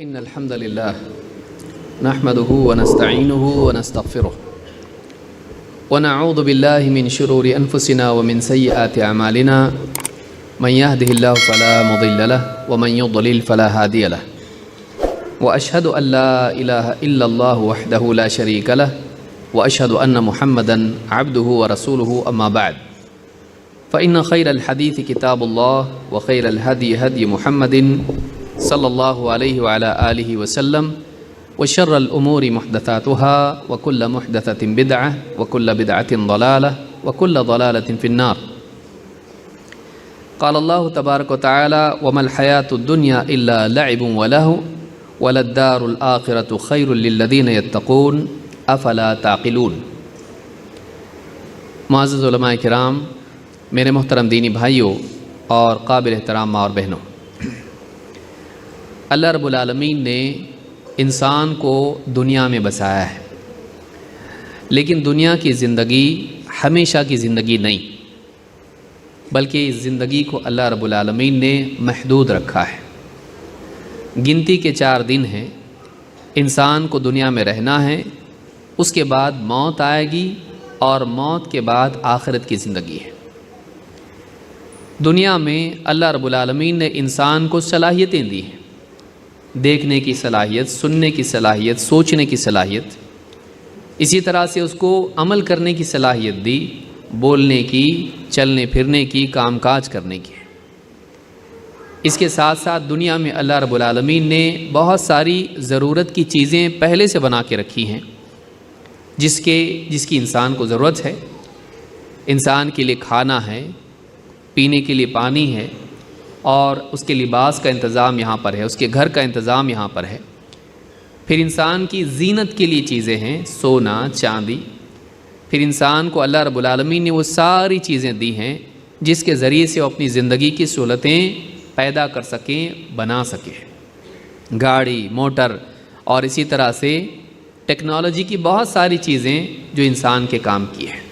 إن الحمد لله نحمده ونستعينه ونستغفره ونعوذ بالله من شرور أنفسنا ومن سيئات أعمالنا من يهده الله فلا مضل له ومن يضلل فلا هادي له وأشهد أن لا إله إلا الله وحده لا شريك له وأشهد أن محمدا عبده ورسوله أما بعد فإن خير الحديث كتاب الله وخير الهدي هدي محمد صلی اللہ علیہ وعلی آلہ وسلم وشر الامور محدثاتها وكل محدثة بدعة وكل بدعة ضلالة وكل ضلالة في النار قال الله تبارك وتعالى وما الحياة الدنيا إلا لعب ولهو وللدار الآخرة خير للذين يتقون أفلا تعقلون۔ معزز علماء کرام، میرے محترم دینی بھائیوں اور قابل احترام ماں اور بہنوں، اللہ رب العالمین نے انسان کو دنیا میں بسایا ہے، لیکن دنیا کی زندگی ہمیشہ کی زندگی نہیں، بلکہ اس زندگی کو اللہ رب العالمین نے محدود رکھا ہے۔ گنتی کے 4 دن ہیں، انسان کو دنیا میں رہنا ہے، اس کے بعد موت آئے گی اور موت کے بعد آخرت کی زندگی ہے۔ دنیا میں اللہ رب العالمین نے انسان کو صلاحیتیں دی ہیں، دیکھنے کی صلاحیت، سننے کی صلاحیت، سوچنے کی صلاحیت، اسی طرح سے اس کو عمل کرنے کی صلاحیت دی، بولنے کی، چلنے پھرنے کی، کام کاج کرنے کی۔ اس کے ساتھ ساتھ دنیا میں اللہ رب العالمین نے بہت ساری ضرورت کی چیزیں پہلے سے بنا کے رکھی ہیں، جس کی انسان کو ضرورت ہے۔ انسان کے لیے کھانا ہے، پینے کے لیے پانی ہے، اور اس کے لباس کا انتظام یہاں پر ہے، اس کے گھر کا انتظام یہاں پر ہے۔ پھر انسان کی زینت کے لیے چیزیں ہیں، سونا، چاندی۔ پھر انسان کو اللہ رب العالمین نے وہ ساری چیزیں دی ہیں جس کے ذریعے سے وہ اپنی زندگی کی سہولتیں پیدا کر سکیں، بنا سکیں۔ گاڑی، موٹر اور اسی طرح سے ٹیکنالوجی کی بہت ساری چیزیں جو انسان کے کام کی ہیں۔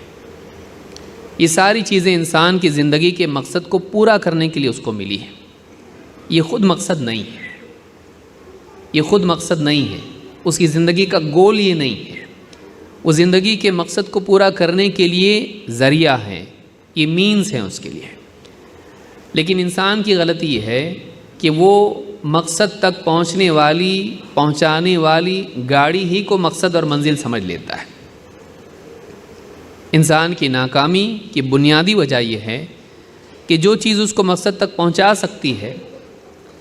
یہ ساری چیزیں انسان کی زندگی کے مقصد کو پورا کرنے کے لیے اس کو ملی ہیں۔ یہ خود مقصد نہیں ہے، یہ خود مقصد نہیں ہے، اس کی زندگی کا گول یہ نہیں ہے۔ وہ زندگی کے مقصد کو پورا کرنے کے لیے ذریعہ ہیں، یہ مینز ہیں اس کے لیے۔ لیکن انسان کی غلطی یہ ہے کہ وہ مقصد تک پہنچانے والی گاڑی ہی کو مقصد اور منزل سمجھ لیتا ہے۔ انسان کی ناکامی کی بنیادی وجہ یہ ہے کہ جو چیز اس کو مقصد تک پہنچا سکتی ہے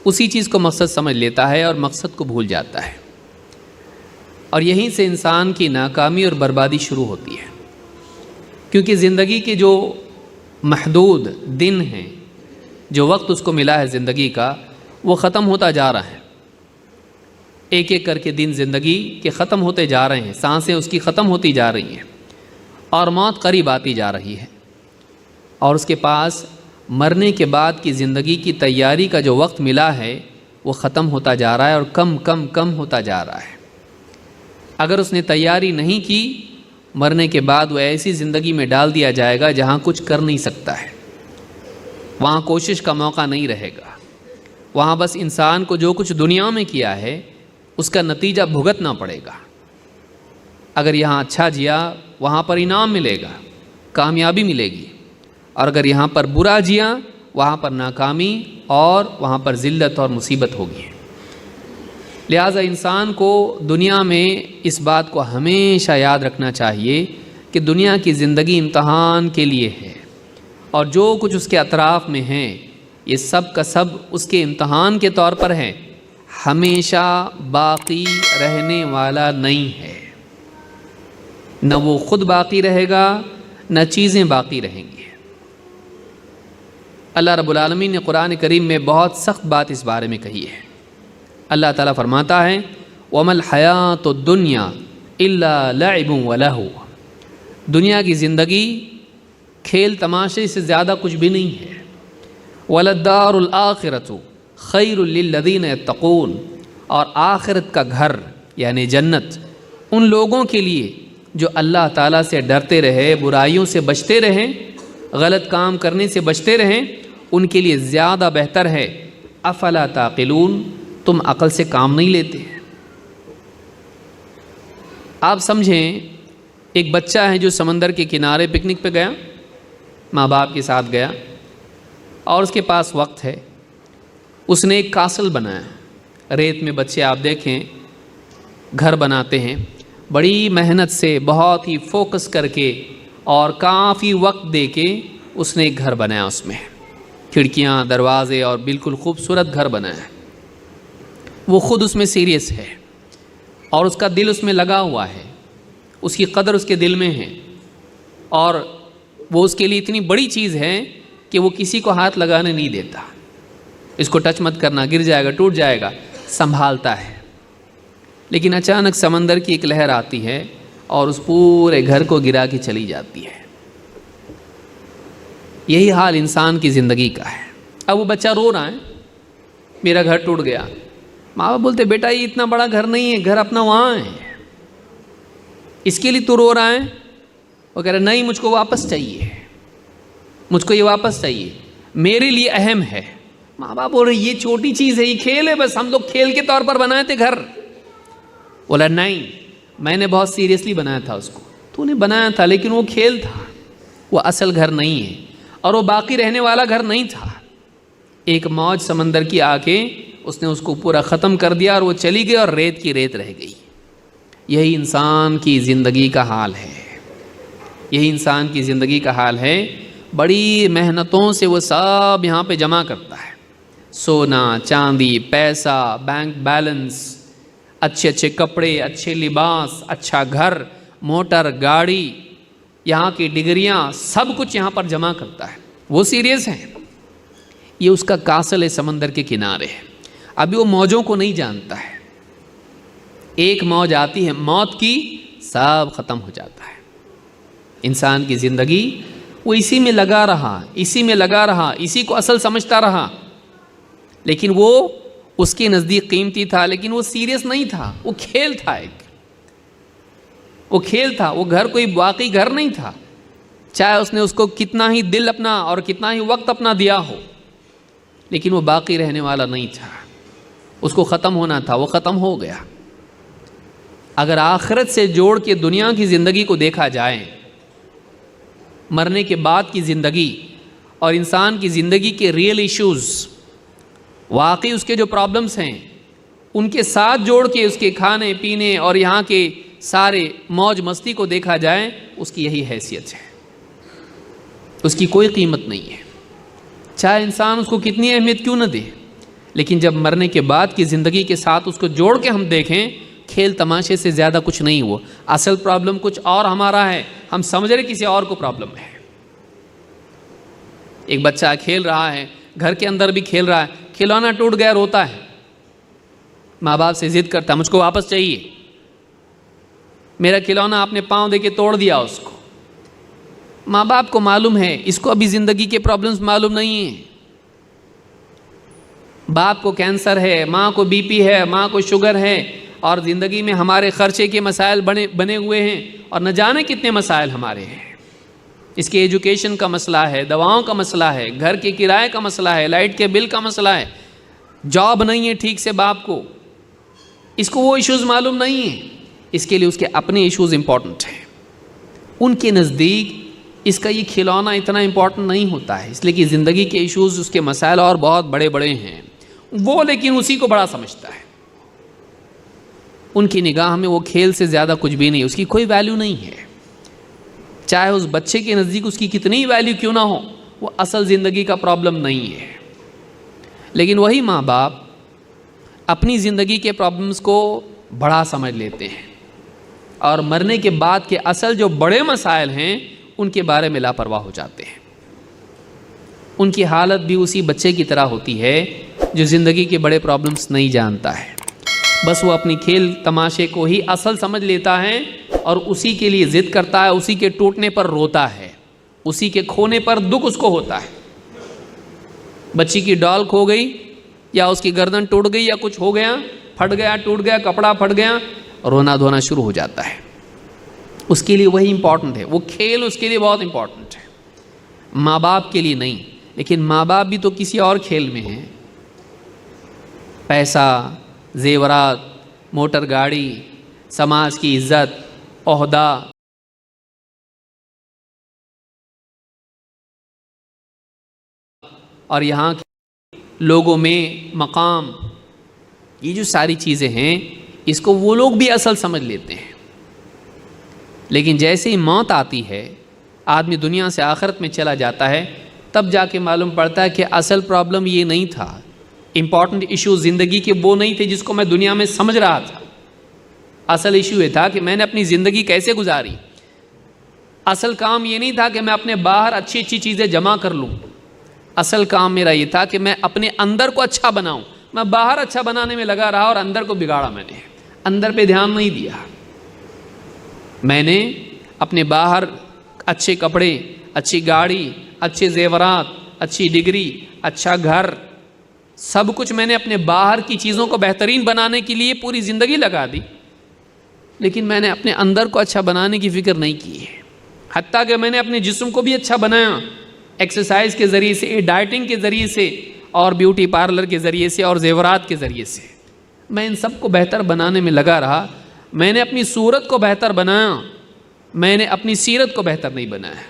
اسی چیز کو مقصد سمجھ لیتا ہے اور مقصد کو بھول جاتا ہے، اور یہیں سے انسان کی ناکامی اور بربادی شروع ہوتی ہے۔ کیونکہ زندگی کے جو محدود دن ہیں، جو وقت اس کو ملا ہے زندگی کا، وہ ختم ہوتا جا رہا ہے۔ ایک ایک کر کے دن زندگی کے ختم ہوتے جا رہے ہیں، سانسیں اس کی ختم ہوتی جا رہی ہیں، اور موت قریب آتی جا رہی ہے، اور اس کے پاس مرنے کے بعد کی زندگی کی تیاری کا جو وقت ملا ہے وہ ختم ہوتا جا رہا ہے اور کم ہوتا جا رہا ہے۔ اگر اس نے تیاری نہیں کی، مرنے کے بعد وہ ایسی زندگی میں ڈال دیا جائے گا جہاں کچھ کر نہیں سکتا ہے، وہاں کوشش کا موقع نہیں رہے گا، وہاں بس انسان کو جو کچھ دنیا میں کیا ہے اس کا نتیجہ بھگتنا پڑے گا۔ اگر یہاں اچھا جیا وہاں پر انعام ملے گا، کامیابی ملے گی، اور اگر یہاں پر برا جیا وہاں پر ناکامی اور وہاں پر ذلت اور مصیبت ہوگی۔ لہٰذا انسان کو دنیا میں اس بات کو ہمیشہ یاد رکھنا چاہیے کہ دنیا کی زندگی امتحان کے لیے ہے، اور جو کچھ اس کے اطراف میں ہیں یہ سب کا سب اس کے امتحان کے طور پر ہے، ہمیشہ باقی رہنے والا نہیں ہے۔ نہ وہ خود باقی رہے گا، نہ چیزیں باقی رہیں گی۔ اللہ رب العالمین نے قرآن کریم میں بہت سخت بات اس بارے میں کہی ہے۔ اللہ تعالیٰ فرماتا ہے وَمَا الْحَيَاةُ الدُّنْيَا إِلَّا لَعِبٌ وَلَهْوٌ، دنیا کی زندگی کھیل تماشے سے زیادہ کچھ بھی نہیں ہے۔ وَلَلدَّارُ الْآخِرَةُ خَيْرٌ لِلَّذِينَ يَتَّقُونَ، اور آخرت کا گھر یعنی جنت ان لوگوں کے لیے جو اللہ تعالیٰ سے ڈرتے رہے، برائیوں سے بچتے رہیں، غلط کام کرنے سے بچتے رہیں، ان کے لیے زیادہ بہتر ہے۔ افلا تعقلون، تم عقل سے کام نہیں لیتے؟ آپ سمجھیں ایک بچہ ہے جو سمندر کے کنارے پکنک پہ گیا، ماں باپ کے ساتھ گیا، اور اس کے پاس وقت ہے، اس نے ایک کاسل بنایا۔ ریت میں بچے آپ دیکھیں گھر بناتے ہیں، بڑی محنت سے، بہت ہی فوکس کر کے اور کافی وقت دے کے اس نے ایک گھر بنایا، اس میں کھڑکیاں، دروازے اور بالکل خوبصورت گھر بنایا۔ وہ خود اس میں سیریس ہے اور اس کا دل اس میں لگا ہوا ہے، اس کی قدر اس کے دل میں ہے، اور وہ اس کے لیے اتنی بڑی چیز ہے کہ وہ کسی کو ہاتھ لگانے نہیں دیتا۔ اس کو ٹچ مت کرنا، گر جائے گا، ٹوٹ جائے گا، سنبھالتا ہے۔ لیکن اچانک سمندر کی ایک لہر آتی ہے اور اس پورے گھر کو گرا کے چلی جاتی ہے۔ یہی حال انسان کی زندگی کا ہے۔ اب وہ بچہ رو رہا ہے، میرا گھر ٹوٹ گیا۔ ماں باپ بولتے بیٹا یہ اتنا بڑا گھر نہیں ہے، گھر اپنا وہاں ہے، اس کے لیے تو رو رہا ہے؟ وہ کہہ رہا نہیں، مجھ کو واپس چاہیے، مجھ کو یہ واپس چاہیے، میرے لیے اہم ہے۔ ماں باپ بول رہے یہ چھوٹی چیز ہے، یہ کھیل ہے، بس ہم لوگ کھیل کے طور پر بنائے تھے گھر۔ بولا نہیں، میں نے بہت سیریسلی بنایا تھا اس کو۔ تو نے بنایا تھا لیکن وہ کھیل تھا، وہ اصل گھر نہیں ہے، اور وہ باقی رہنے والا گھر نہیں تھا۔ ایک موج سمندر کی آ کے اس نے اس کو پورا ختم کر دیا اور وہ چلی گئی اور ریت کی ریت رہ گئی۔ یہی انسان کی زندگی کا حال ہے، یہی انسان کی زندگی کا حال ہے۔ بڑی محنتوں سے وہ سب یہاں پہ جمع کرتا ہے، سونا، چاندی، پیسہ، بینک بیلنس، اچھے اچھے کپڑے، اچھے لباس، اچھا گھر، موٹر، گاڑی، یہاں کی ڈگریاں، سب کچھ یہاں پر جمع کرتا ہے۔ وہ سیریس ہے، یہ اس کا کاسل ہے سمندر کے کنارے ہے۔ ابھی وہ موجوں کو نہیں جانتا ہے، ایک موج آتی ہے موت کی، سب ختم ہو جاتا ہے۔ انسان کی زندگی وہ اسی میں لگا رہا، اسی میں لگا رہا، اسی کو اصل سمجھتا رہا، لیکن وہ اس کے نزدیک قیمتی تھا، لیکن وہ سیریس نہیں تھا، وہ کھیل تھا، ایک وہ کھیل تھا، وہ گھر کوئی واقعی گھر نہیں تھا، چاہے اس نے اس کو کتنا ہی دل اپنا اور کتنا ہی وقت اپنا دیا ہو، لیکن وہ باقی رہنے والا نہیں تھا، اس کو ختم ہونا تھا، وہ ختم ہو گیا۔ اگر آخرت سے جوڑ کے دنیا کی زندگی کو دیکھا جائے، مرنے کے بعد کی زندگی اور انسان کی زندگی کے ریئل ایشوز، واقعی اس کے جو پرابلمز ہیں، ان کے ساتھ جوڑ کے اس کے کھانے پینے اور یہاں کے سارے موج مستی کو دیکھا جائے، اس کی یہی حیثیت ہے، اس کی کوئی قیمت نہیں ہے، چاہے انسان اس کو کتنی اہمیت کیوں نہ دے۔ لیکن جب مرنے کے بعد کی زندگی کے ساتھ اس کو جوڑ کے ہم دیکھیں، کھیل تماشے سے زیادہ کچھ نہیں ہوا۔ اصل پرابلم کچھ اور ہمارا ہے، ہم سمجھ رہے کسی اور کو پرابلم ہے۔ ایک بچہ کھیل رہا ہے، گھر کے اندر بھی کھیل رہا ہے، کھلونا ٹوٹ گیا، روتا ہے، ماں باپ سے ضد کرتا ہے مجھ کو واپس چاہیے، میرا کھلونا آپ نے پاؤں دے کے توڑ دیا اس کو۔ ماں باپ کو معلوم ہے، اس کو ابھی زندگی کے پرابلمز معلوم نہیں ہیں۔ باپ کو کینسر ہے، ماں کو بی پی ہے، ماں کو شوگر ہے، اور زندگی میں ہمارے خرچے کے مسائل بنے ہوئے ہیں، اور نہ جانے کتنے مسائل ہمارے ہیں۔ اس کے ایجوکیشن کا مسئلہ ہے، دواؤں کا مسئلہ ہے، گھر کے کرائے کا مسئلہ ہے، لائٹ کے بل کا مسئلہ ہے، جاب نہیں ہے ٹھیک سے باپ کو، اس کو وہ ایشوز معلوم نہیں ہیں، اس کے لیے اس کے اپنے ایشوز امپورٹنٹ ہیں۔ ان کے نزدیک اس کا یہ کھلونا اتنا امپورٹنٹ نہیں ہوتا ہے، اس لیے کہ زندگی کے ایشوز، اس کے مسائل اور بہت بڑے بڑے ہیں، وہ لیکن اسی کو بڑا سمجھتا ہے۔ ان کی نگاہ میں وہ کھیل سے زیادہ کچھ بھی نہیں، اس کی کوئی ویلیو نہیں ہے، چاہے اس بچے کے نزدیک اس کی کتنی ویلیو کیوں نہ ہو، وہ اصل زندگی کا پرابلم نہیں ہے۔ لیکن وہی ماں باپ اپنی زندگی کے پرابلمز کو بڑا سمجھ لیتے ہیں، اور مرنے کے بعد کے اصل جو بڑے مسائل ہیں ان کے بارے میں لاپرواہ ہو جاتے ہیں۔ ان کی حالت بھی اسی بچے کی طرح ہوتی ہے جو زندگی کے بڑے پرابلمز نہیں جانتا ہے، بس وہ اپنی کھیل تماشے کو ہی اصل سمجھ لیتا ہے اور اسی کے لیے ضد کرتا ہے، اسی کے ٹوٹنے پر روتا ہے، اسی کے کھونے پر دکھ اس کو ہوتا ہے۔ بچی کی ڈال کھو گئی، یا اس کی گردن ٹوٹ گئی، یا کچھ ہو گیا، پھٹ گیا، ٹوٹ گیا، کپڑا پھٹ گیا، رونا دھونا شروع ہو جاتا ہے۔ اس کے لیے وہی امپورٹنٹ ہے، وہ کھیل اس کے لیے بہت امپورٹنٹ ہے، ماں باپ کے لیے نہیں۔ لیکن ماں باپ بھی تو کسی اور کھیل میں ہیں، پیسہ، زیورات، موٹر گاڑی، سماج کی عزت، عہدہ، اور یہاں کے لوگوں میں مقام، یہ جو ساری چیزیں ہیں اس کو وہ لوگ بھی اصل سمجھ لیتے ہیں. لیکن جیسے ہی موت آتی ہے، آدمی دنیا سے آخرت میں چلا جاتا ہے، تب جا کے معلوم پڑتا ہے کہ اصل پرابلم یہ نہیں تھا. امپورٹنٹ ایشو زندگی کے وہ نہیں تھے جس کو میں دنیا میں سمجھ رہا تھا. اصل ایشو یہ تھا کہ میں نے اپنی زندگی کیسے گزاری. اصل کام یہ نہیں تھا کہ میں اپنے باہر اچھی اچھی چیزیں جمع کر لوں. اصل کام میرا یہ تھا کہ میں اپنے اندر کو اچھا بناؤں. میں باہر اچھا بنانے میں لگا رہا اور اندر کو بگاڑا. میں نے اندر پہ دھیان نہیں دیا. میں نے اپنے باہر اچھے کپڑے، اچھی گاڑی، اچھے زیورات، اچھی ڈگری، اچھا گھر، سب کچھ میں نے اپنے باہر کی چیزوں کو بہترین بنانے کے لیے پوری زندگی لگا دی. لیکن میں نے اپنے اندر کو اچھا بنانے کی فکر نہیں کی ہے. حتیٰ کہ میں نے اپنے جسم کو بھی اچھا بنایا، ایکسرسائز کے ذریعے سے، ڈائٹنگ کے ذریعے سے، اور بیوٹی پارلر کے ذریعے سے، اور زیورات کے ذریعے سے. میں ان سب کو بہتر بنانے میں لگا رہا. میں نے اپنی صورت کو بہتر بنایا، میں نے اپنی سیرت کو بہتر نہیں بنایا.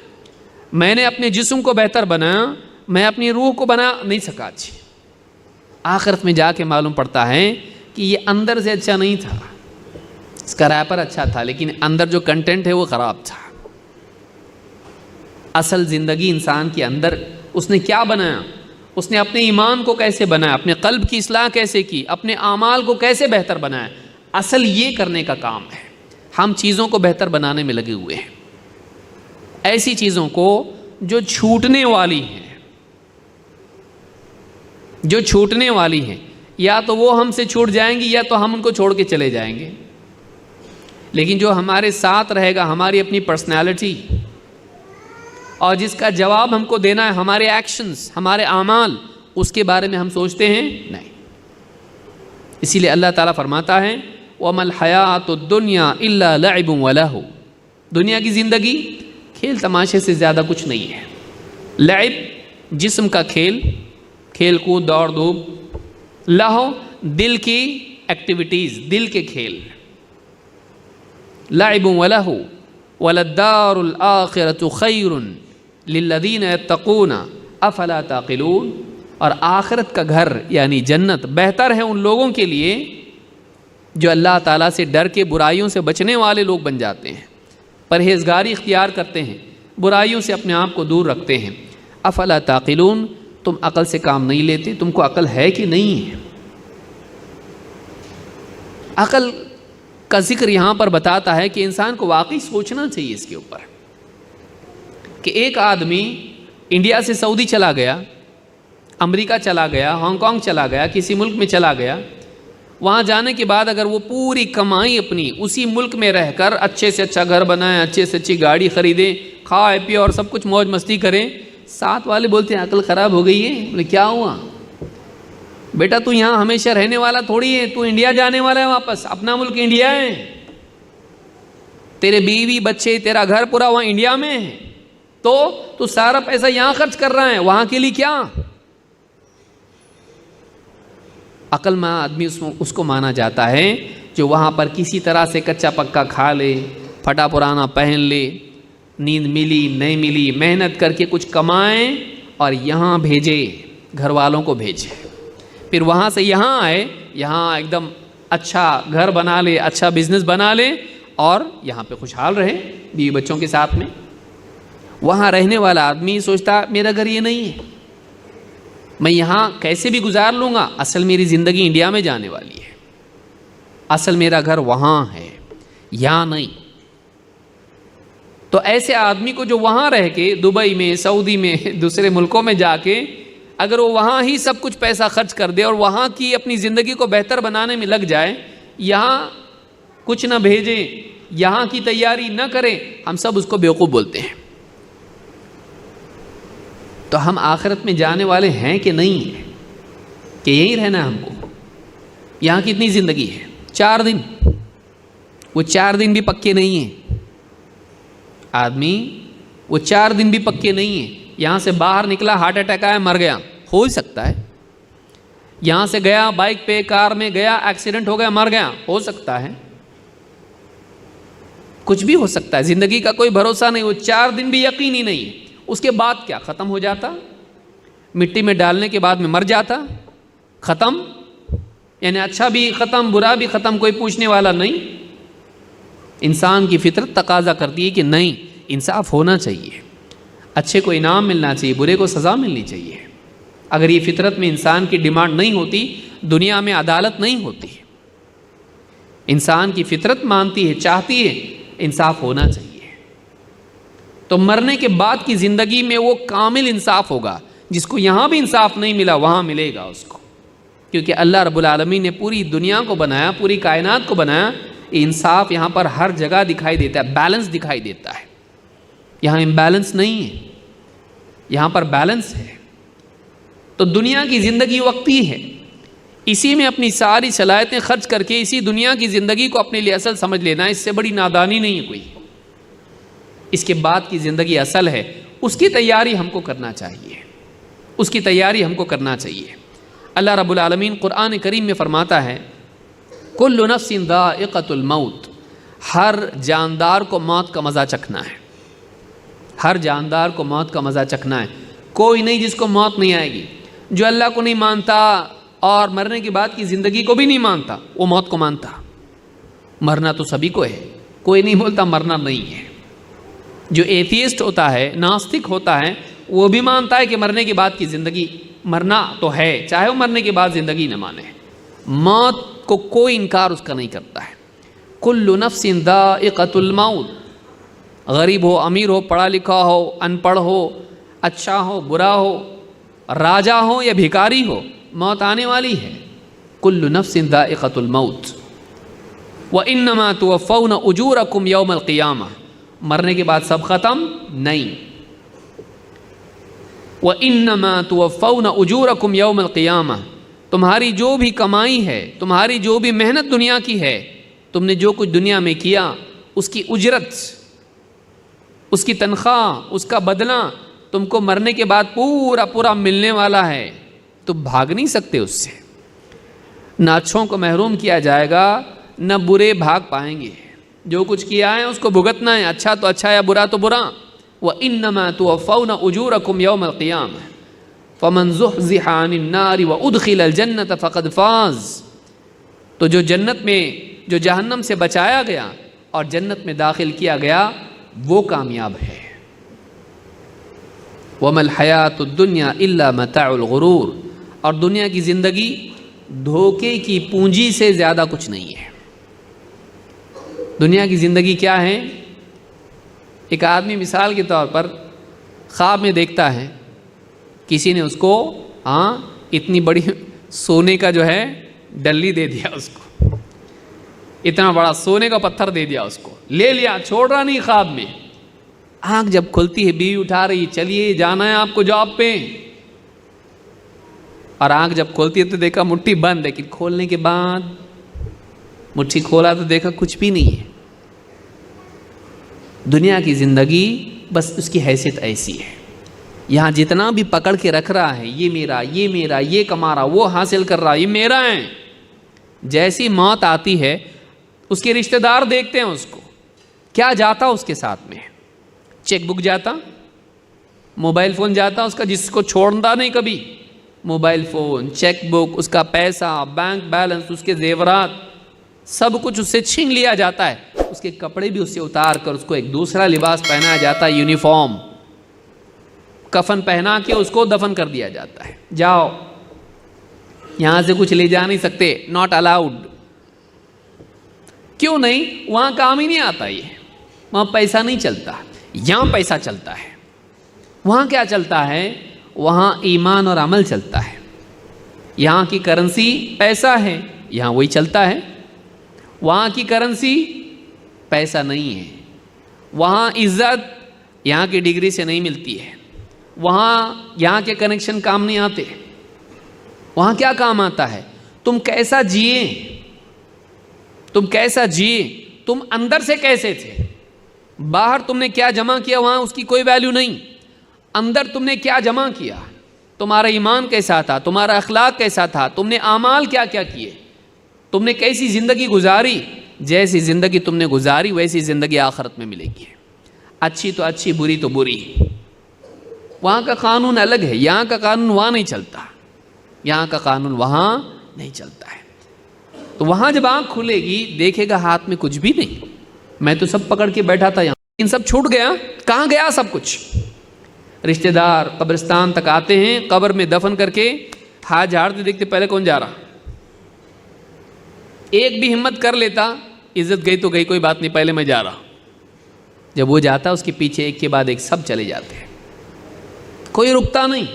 میں نے اپنے جسم کو بہتر بنایا، میں اپنی روح کو بنا نہیں سکا. جی آخرت میں جا کے معلوم پڑتا ہے کہ یہ اندر سے اچھا نہیں تھا. اس کا ریپر اچھا تھا لیکن اندر جو کنٹینٹ ہے وہ خراب تھا. اصل زندگی انسان کے اندر اس نے کیا بنایا، اس نے اپنے ایمان کو کیسے بنایا، اپنے قلب کی اصلاح کیسے کی، اپنے اعمال کو کیسے بہتر بنایا. اصل یہ کرنے کا کام ہے. ہم چیزوں کو بہتر بنانے میں لگے ہوئے ہیں، ایسی چیزوں کو جو چھوٹنے والی ہیں، جو چھوٹنے والی ہیں. یا تو وہ ہم سے چھوٹ جائیں گی یا تو ہم ان کو چھوڑ کے چلے جائیں گے. لیکن جو ہمارے ساتھ رہے گا، ہماری اپنی پرسنالٹی، اور جس کا جواب ہم کو دینا ہے ہمارے ایکشنز، ہمارے اعمال، اس کے بارے میں ہم سوچتے ہیں نہیں. اسی لیے اللہ تعالیٰ فرماتا ہے وَمَا الْحَيَاةُ الدُّنْيَا إِلَّا لَعِبٌ وَلَهْوٌ. دنیا کی زندگی کھیل تماشے سے زیادہ کچھ نہیں ہے. لعب جسم کا کھیل، کھیل کود، دوڑ دھوپ. لہو دل کی ایکٹیویٹیز، دل کے کھیل. لعب ولہو وَلَلدَّارُ الْآخِرَةُ خَيْرٌ لِلَّذِينَ يَتَّقُونَ أَفَلَا تَعْقِلُونَ. اور آخرت کا گھر یعنی جنت بہتر ہے ان لوگوں کے لیے جو اللہ تعالیٰ سے ڈر کے برائیوں سے بچنے والے لوگ بن جاتے ہیں، پرہیزگاری اختیار کرتے ہیں، برائیوں سے اپنے آپ کو دور رکھتے ہیں. افلا تعقلون، تم عقل سے کام نہیں لیتے؟ تم کو عقل ہے کہ نہیں ہے؟ عقل کا ذکر یہاں پر بتاتا ہے کہ انسان کو واقعی سوچنا چاہیے اس کے اوپر کہ ایک آدمی انڈیا سے سعودی چلا گیا، امریکہ چلا گیا، ہانگ کانگ چلا گیا، کسی ملک میں چلا گیا. وہاں جانے کے بعد اگر وہ پوری کمائی اپنی اسی ملک میں رہ کر اچھے سے اچھا گھر بنائیں، اچھے سے اچھی گاڑی خریدیں، کھائے پیے اور سب کچھ موج مستی کریں، ساتھ والے بولتے ہیں عقل خراب ہو گئی ہے. بولے کیا ہوا بیٹا، تو یہاں ہمیشہ رہنے والا تھوڑی ہے، تو انڈیا جانے والا ہے واپس. اپنا ملک انڈیا ہے، تیرے بیوی بچے تیرا گھر پورا وہاں انڈیا میں ہے، تو سارا پیسہ یہاں خرچ کر رہا ہے، وہاں کے لیے کیا؟ عقل مند آدمی اس کو مانا جاتا ہے جو وہاں پر کسی طرح سے کچا پکا کھا لے، پھٹا پرانا پہن لے، نیند ملی نہیں ملی، محنت کر کے کچھ کمائیں اور یہاں بھیجے، گھر والوں کو بھیجے، پھر وہاں سے یہاں آئے، یہاں ایک دم اچھا گھر بنا لے، اچھا بزنس بنا لے اور یہاں پہ خوشحال رہے بیوی بچوں کے ساتھ میں. وہاں رہنے والا آدمی سوچتا میرا گھر یہ نہیں ہے، میں یہاں کیسے بھی گزار لوں گا، اصل میری زندگی انڈیا میں جانے والی ہے، اصل میرا گھر وہاں ہے یہاں نہیں. تو ایسے آدمی کو جو وہاں رہ کے دبئی میں، سعودی میں، دوسرے ملکوں میں جا کے اگر وہ وہاں ہی سب کچھ پیسہ خرچ کر دے اور وہاں کی اپنی زندگی کو بہتر بنانے میں لگ جائے، یہاں کچھ نہ بھیجے، یہاں کی تیاری نہ کرے، ہم سب اس کو بیوقوف بولتے ہیں. تو ہم آخرت میں جانے والے ہیں کہ نہیں ہیں کہ یہیں رہنا ہے ہم کو؟ یہاں کتنی زندگی ہے؟ 4 دن. وہ 4 دن بھی پکے نہیں ہیں آدمی، وہ 4 دن بھی پکے نہیں ہیں. یہاں سے باہر نکلا، ہارٹ اٹیک آیا، مر گیا، ہو ہی سکتا ہے. یہاں سے گیا بائک پہ کار میں گیا ایکسیڈنٹ ہو گیا مر گیا, ہو سکتا ہے, کچھ بھی ہو سکتا ہے, زندگی کا کوئی بھروسہ نہیں, وہ 4 دن بھی یقینی نہیں ہے, اس کے بعد کیا ختم ہو جاتا, مٹی میں ڈالنے کے بعد میں مر جاتا, ختم, یعنی اچھا بھی ختم برا بھی ختم, کوئی پوچھنے والا نہیں. انسان کی فطرت تقاضا کرتی ہے کہ نہیں, انصاف ہونا چاہیے, اچھے کو انعام ملنا چاہیے, برے کو سزا ملنی چاہیے. اگر یہ فطرت میں انسان کی ڈیمانڈ نہیں ہوتی, دنیا میں عدالت نہیں ہوتی. انسان کی فطرت مانتی ہے, چاہتی ہے انصاف ہونا چاہیے. تو مرنے کے بعد کی زندگی میں وہ کامل انصاف ہوگا, جس کو یہاں بھی انصاف نہیں ملا وہاں ملے گا اس کو, کیونکہ اللہ رب العالمین نے پوری دنیا کو بنایا, پوری کائنات کو بنایا, انصاف یہاں پر ہر جگہ دکھائی دیتا ہے, بیلنس دکھائی دیتا ہے. یہاں امبیلنس نہیں ہے, یہاں پر بیلنس ہے. تو دنیا کی زندگی وقتی ہے, اسی میں اپنی ساری صلاحیتیں خرچ کر کے اسی دنیا کی زندگی کو اپنے لیے اصل سمجھ لینا, اس سے بڑی نادانی نہیں ہے کوئی. اس کے بعد کی زندگی اصل ہے, اس کی تیاری ہم کو کرنا چاہیے, اس کی تیاری ہم کو کرنا چاہیے. اللہ رب العالمین قرآن کریم میں فرماتا ہے کل نفس ذائقۃ الموت, ہر جاندار کو موت کا مزہ چکھنا ہے, ہر جاندار کو موت کا مزہ چکھنا ہے. کوئی نہیں جس کو موت نہیں آئے گی. جو اللہ کو نہیں مانتا اور مرنے کے بعد کی زندگی کو بھی نہیں مانتا, وہ موت کو مانتا. مرنا تو سبھی کو ہے, کوئی نہیں بولتا مرنا نہیں ہے. جو ایتھیسٹ ہوتا ہے, ناستک ہوتا ہے, وہ بھی مانتا ہے کہ مرنے کے بعد کی زندگی, مرنا تو ہے, چاہے وہ مرنے کے بعد زندگی نہ مانے. موت کو کوئی انکار اس کا نہیں کرتا ہے. کل نفس ذائقۃ الموت, غریب ہو امیر ہو, پڑھا لکھا ہو ان پڑھ ہو, اچھا ہو برا ہو, راجا ہو یا بھکاری ہو, موت آنے والی ہے. کل نفس ذائقۃ الموت وانما توفون اجورکم یوم القیامہ, مرنے کے بعد سب ختم نہیں. وانما توفون اجورکم یوم القیامہ, تمہاری جو بھی کمائی ہے, تمہاری جو بھی محنت دنیا کی ہے, تم نے جو کچھ دنیا میں کیا اس کی اجرت, اس کی تنخواہ, اس کا بدلہ تم کو مرنے کے بعد پورا پورا ملنے والا ہے. تم بھاگ نہیں سکتے اس سے. نہ اچھوں کو محروم کیا جائے گا, نہ برے بھاگ پائیں گے. جو کچھ کیا ہے اس کو بھگتنا ہے, اچھا تو اچھا یا برا تو برا. وَإِنَّمَا تُوَفَّوْنَ أُجُورَكُمْ يَوْمَ الْقِيَامَةِ فَمَنْ زُحْزِحَ عَنِ النَّارِ وَأُدْخِلَ الْجَنَّةَ فَقَدْ فَازَ, تو جو جنت میں, جو جہنم سے بچایا گیا اور جنت میں داخل کیا گیا وہ کامیاب ہے. وَمَا الْحَيَاةُ الدُّنْيَا إِلَّا مَتَاعُ الْغُرُورِ, اور دنیا کی زندگی دھوکے کی پونجی سے زیادہ کچھ نہیں ہے. دنیا کی زندگی کیا ہے؟ ایک آدمی مثال کے طور پر خواب میں دیکھتا ہے کسی نے اس کو اتنی بڑی سونے کا جو ہے ڈلی دے دیا, اس کو اتنا بڑا سونے کا پتھر دے دیا, اس کو لے لیا, چھوڑ رہا نہیں. خواب میں آنکھ جب کھلتی ہے, بیوی اٹھا رہی, چلیے جانا ہے آپ کو جاب پہ, اور آنکھ جب کھولتی ہے تو دیکھا مٹھی بند, لیکن کھولنے کے بعد مٹھی کھولا تو دیکھا کچھ بھی نہیں ہے. دنیا کی زندگی بس اس کی حیثیت ایسی ہے, یہاں جتنا بھی پکڑ کے رکھ رہا ہے, یہ میرا, یہ میرا, یہ کما رہا, وہ حاصل کر رہا, یہ میرا ہے. جیسی موت آتی ہے اس کے رشتہ دار دیکھتے ہیں اس کو, کیا جاتا اس کے ساتھ میں, چیک بک جاتا, موبائل فون جاتا اس کا, جس کو چھوڑتا نہیں کبھی. موبائل فون, چیک بک, اس کا پیسہ, بینک بیلنس, اس کے زیورات, سب کچھ اس سے چھین لیا جاتا ہے. اس کے کپڑے بھی اس سے اتار کر اس کو ایک دوسرا لباس پہنایا جاتا ہے, یونیفارم, کفن پہنا کے اس کو دفن کر دیا جاتا ہے. جاؤ, یہاں سے کچھ لے جا نہیں سکتے, ناٹ الاؤڈ. کیوں نہیں؟ وہاں کام ہی نہیں آتا, یہ وہاں پیسہ نہیں چلتا. یہاں پیسہ چلتا ہے. وہاں کیا چلتا ہے؟ وہاں ایمان اور عمل چلتا ہے. یہاں کی کرنسی پیسہ ہے, یہاں وہی چلتا ہے. وہاں کی کرنسی پیسہ نہیں ہے. وہاں عزت یہاں کی ڈگری سے نہیں ملتی ہے. وہاں یہاں کے کنیکشن کام نہیں آتے. وہاں کیا کام آتا ہے؟ تم کیسا جیے, تم کیسا جیے, تم اندر سے کیسے تھے. باہر تم نے کیا جمع کیا وہاں اس کی کوئی ویلیو نہیں. اندر تم نے کیا جمع کیا, تمہارا ایمان کیسا تھا، تمہارا اخلاق کیسا تھا، تم نے اعمال کیا کیا کیے، تم نے کیسی زندگی گزاری. جیسی زندگی تم نے گزاری ویسی زندگی آخرت میں ملے گی. اچھی تو اچھی، بری تو بری. وہاں کا قانون الگ ہے، یہاں کا قانون وہاں نہیں چلتا، یہاں کا قانون وہاں نہیں چلتا ہے. تو وہاں جب آنکھ کھلے گی دیکھے گا ہاتھ میں کچھ بھی نہیں. میں تو سب پکڑ کے بیٹھا تھا یہاں، لیکن سب چھوٹ گیا. کہاں گیا سب کچھ؟ رشتہ دار قبرستان تک آتے ہیں، قبر میں دفن کر کے ہاتھ جھاڑتے دیکھتے پہلے کون جا رہا. ایک بھی ہمت کر لیتا، عزت گئی تو گئی، کوئی بات نہیں، پہلے میں جا رہا. جب وہ جاتا اس کے پیچھے ایک کے بعد ایک سب چلے جاتے ہیں، کوئی رکتا نہیں.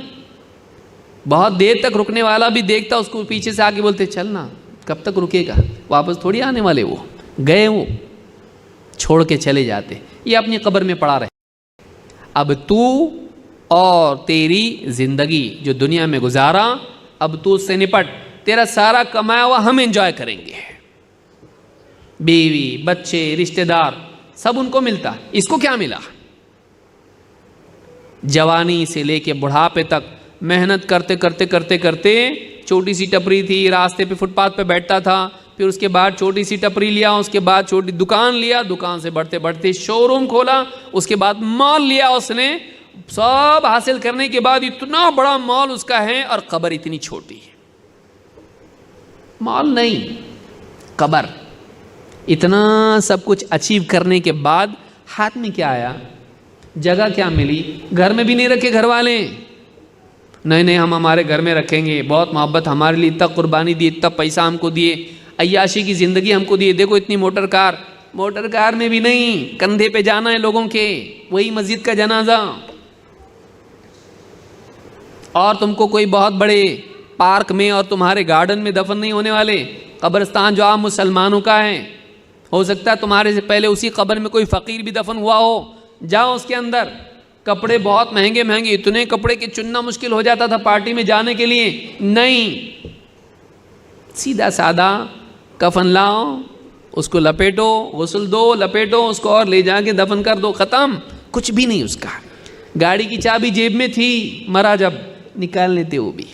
بہت دیر تک رکنے والا بھی دیکھتا اس کو پیچھے سے آ کے بولتے چلنا، کب تک رکے گا، واپس تھوڑی آنے والے. وہ گئے، وہ چھوڑ کے چلے جاتے. یہ اپنی قبر میں پڑا رہے. اب تو اور تیری زندگی جو دنیا میں گزارا، اب تو اس سے نپٹ. تیرا سارا کمایا ہوا ہم انجوائے کریں گے، بیوی بچے رشتہ دار سب ان کو ملتا. اس کو کیا ملا؟ جوانی سے لے کے بڑھاپے تک محنت کرتے کرتے کرتے کرتے، چھوٹی سی ٹپری تھی، راستے پہ فٹ پاتھ پہ بیٹھتا تھا، پھر اس کے بعد چھوٹی سی ٹپری لیا، اس کے بعد چھوٹی دکان لیا، دکان سے بڑھتے بڑھتے شو روم کھولا، اس کے بعد مال لیا. اس نے سب حاصل کرنے کے بعد اتنا بڑا مال اس کا ہے اور قبر اتنی چھوٹی ہے. مال نہیں، قبر. اتنا سب کچھ اچیو کرنے کے بعد ہاتھ میں کیا آیا؟ جگہ کیا ملی؟ گھر میں بھی نہیں رکھے گھر والے. نہیں ہم ہمارے گھر میں رکھیں گے، بہت محبت، ہمارے لیے اتنا قربانی دی، اتنا پیسہ ہم کو دیے، عیاشی کی زندگی ہم کو دیے. دیکھو اتنی موٹر کار میں بھی نہیں، کندھے پہ جانا ہے لوگوں کے، وہی مسجد کا جنازہ. اور تم کو کوئی بہت بڑے پارک میں اور تمہارے گارڈن میں دفن نہیں ہونے والے. قبرستان جو عام مسلمانوں کا ہے، ہو سکتا ہے تمہارے سے پہلے اسی قبر میں کوئی فقیر بھی دفن ہوا ہو. جاؤ اس کے اندر. کپڑے بہت مہنگے مہنگے، اتنے کپڑے کہ چننا مشکل ہو جاتا تھا پارٹی میں جانے کے لیے. نہیں، سیدھا سادہ کفن لاؤ، اس کو لپیٹو، غسل دو، لپیٹو اس کو اور لے جا کے دفن کر دو، ختم. کچھ بھی نہیں اس کا. گاڑی کی چابی جیب میں تھی، مرا جب نکال لیتے وہ بھی،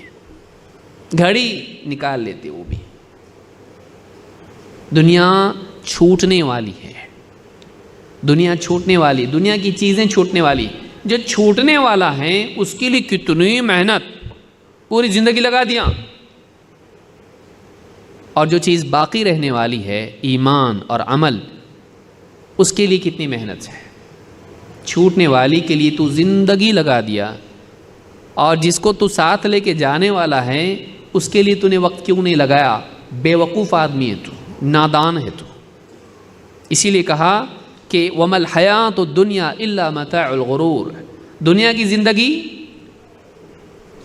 گھڑی نکال لیتے وہ بھی. دنیا چھوٹنے والی ہے، دنیا چھوٹنے والی، دنیا کی چیزیں چھوٹنے والی. جو چھوٹنے والا ہے اس کے لیے کتنی محنت، پوری زندگی لگا دیا. اور جو چیز باقی رہنے والی ہے، ایمان اور عمل، اس کے لیے کتنی محنت ہے. چھوٹنے والی کے لیے تو زندگی لگا دیا، اور جس کو تو ساتھ لے کے جانے والا ہے اس کے لیے تو نے وقت کیوں نہیں لگایا؟ بے وقوف آدمی ہے تو، نادان ہے تو. اسی لیے کہا کہ وَمَا الْحَيَاةُ الدُّنْيَا إِلَّا مَتَاعُ الْغُرُورِ. دنیا کی زندگی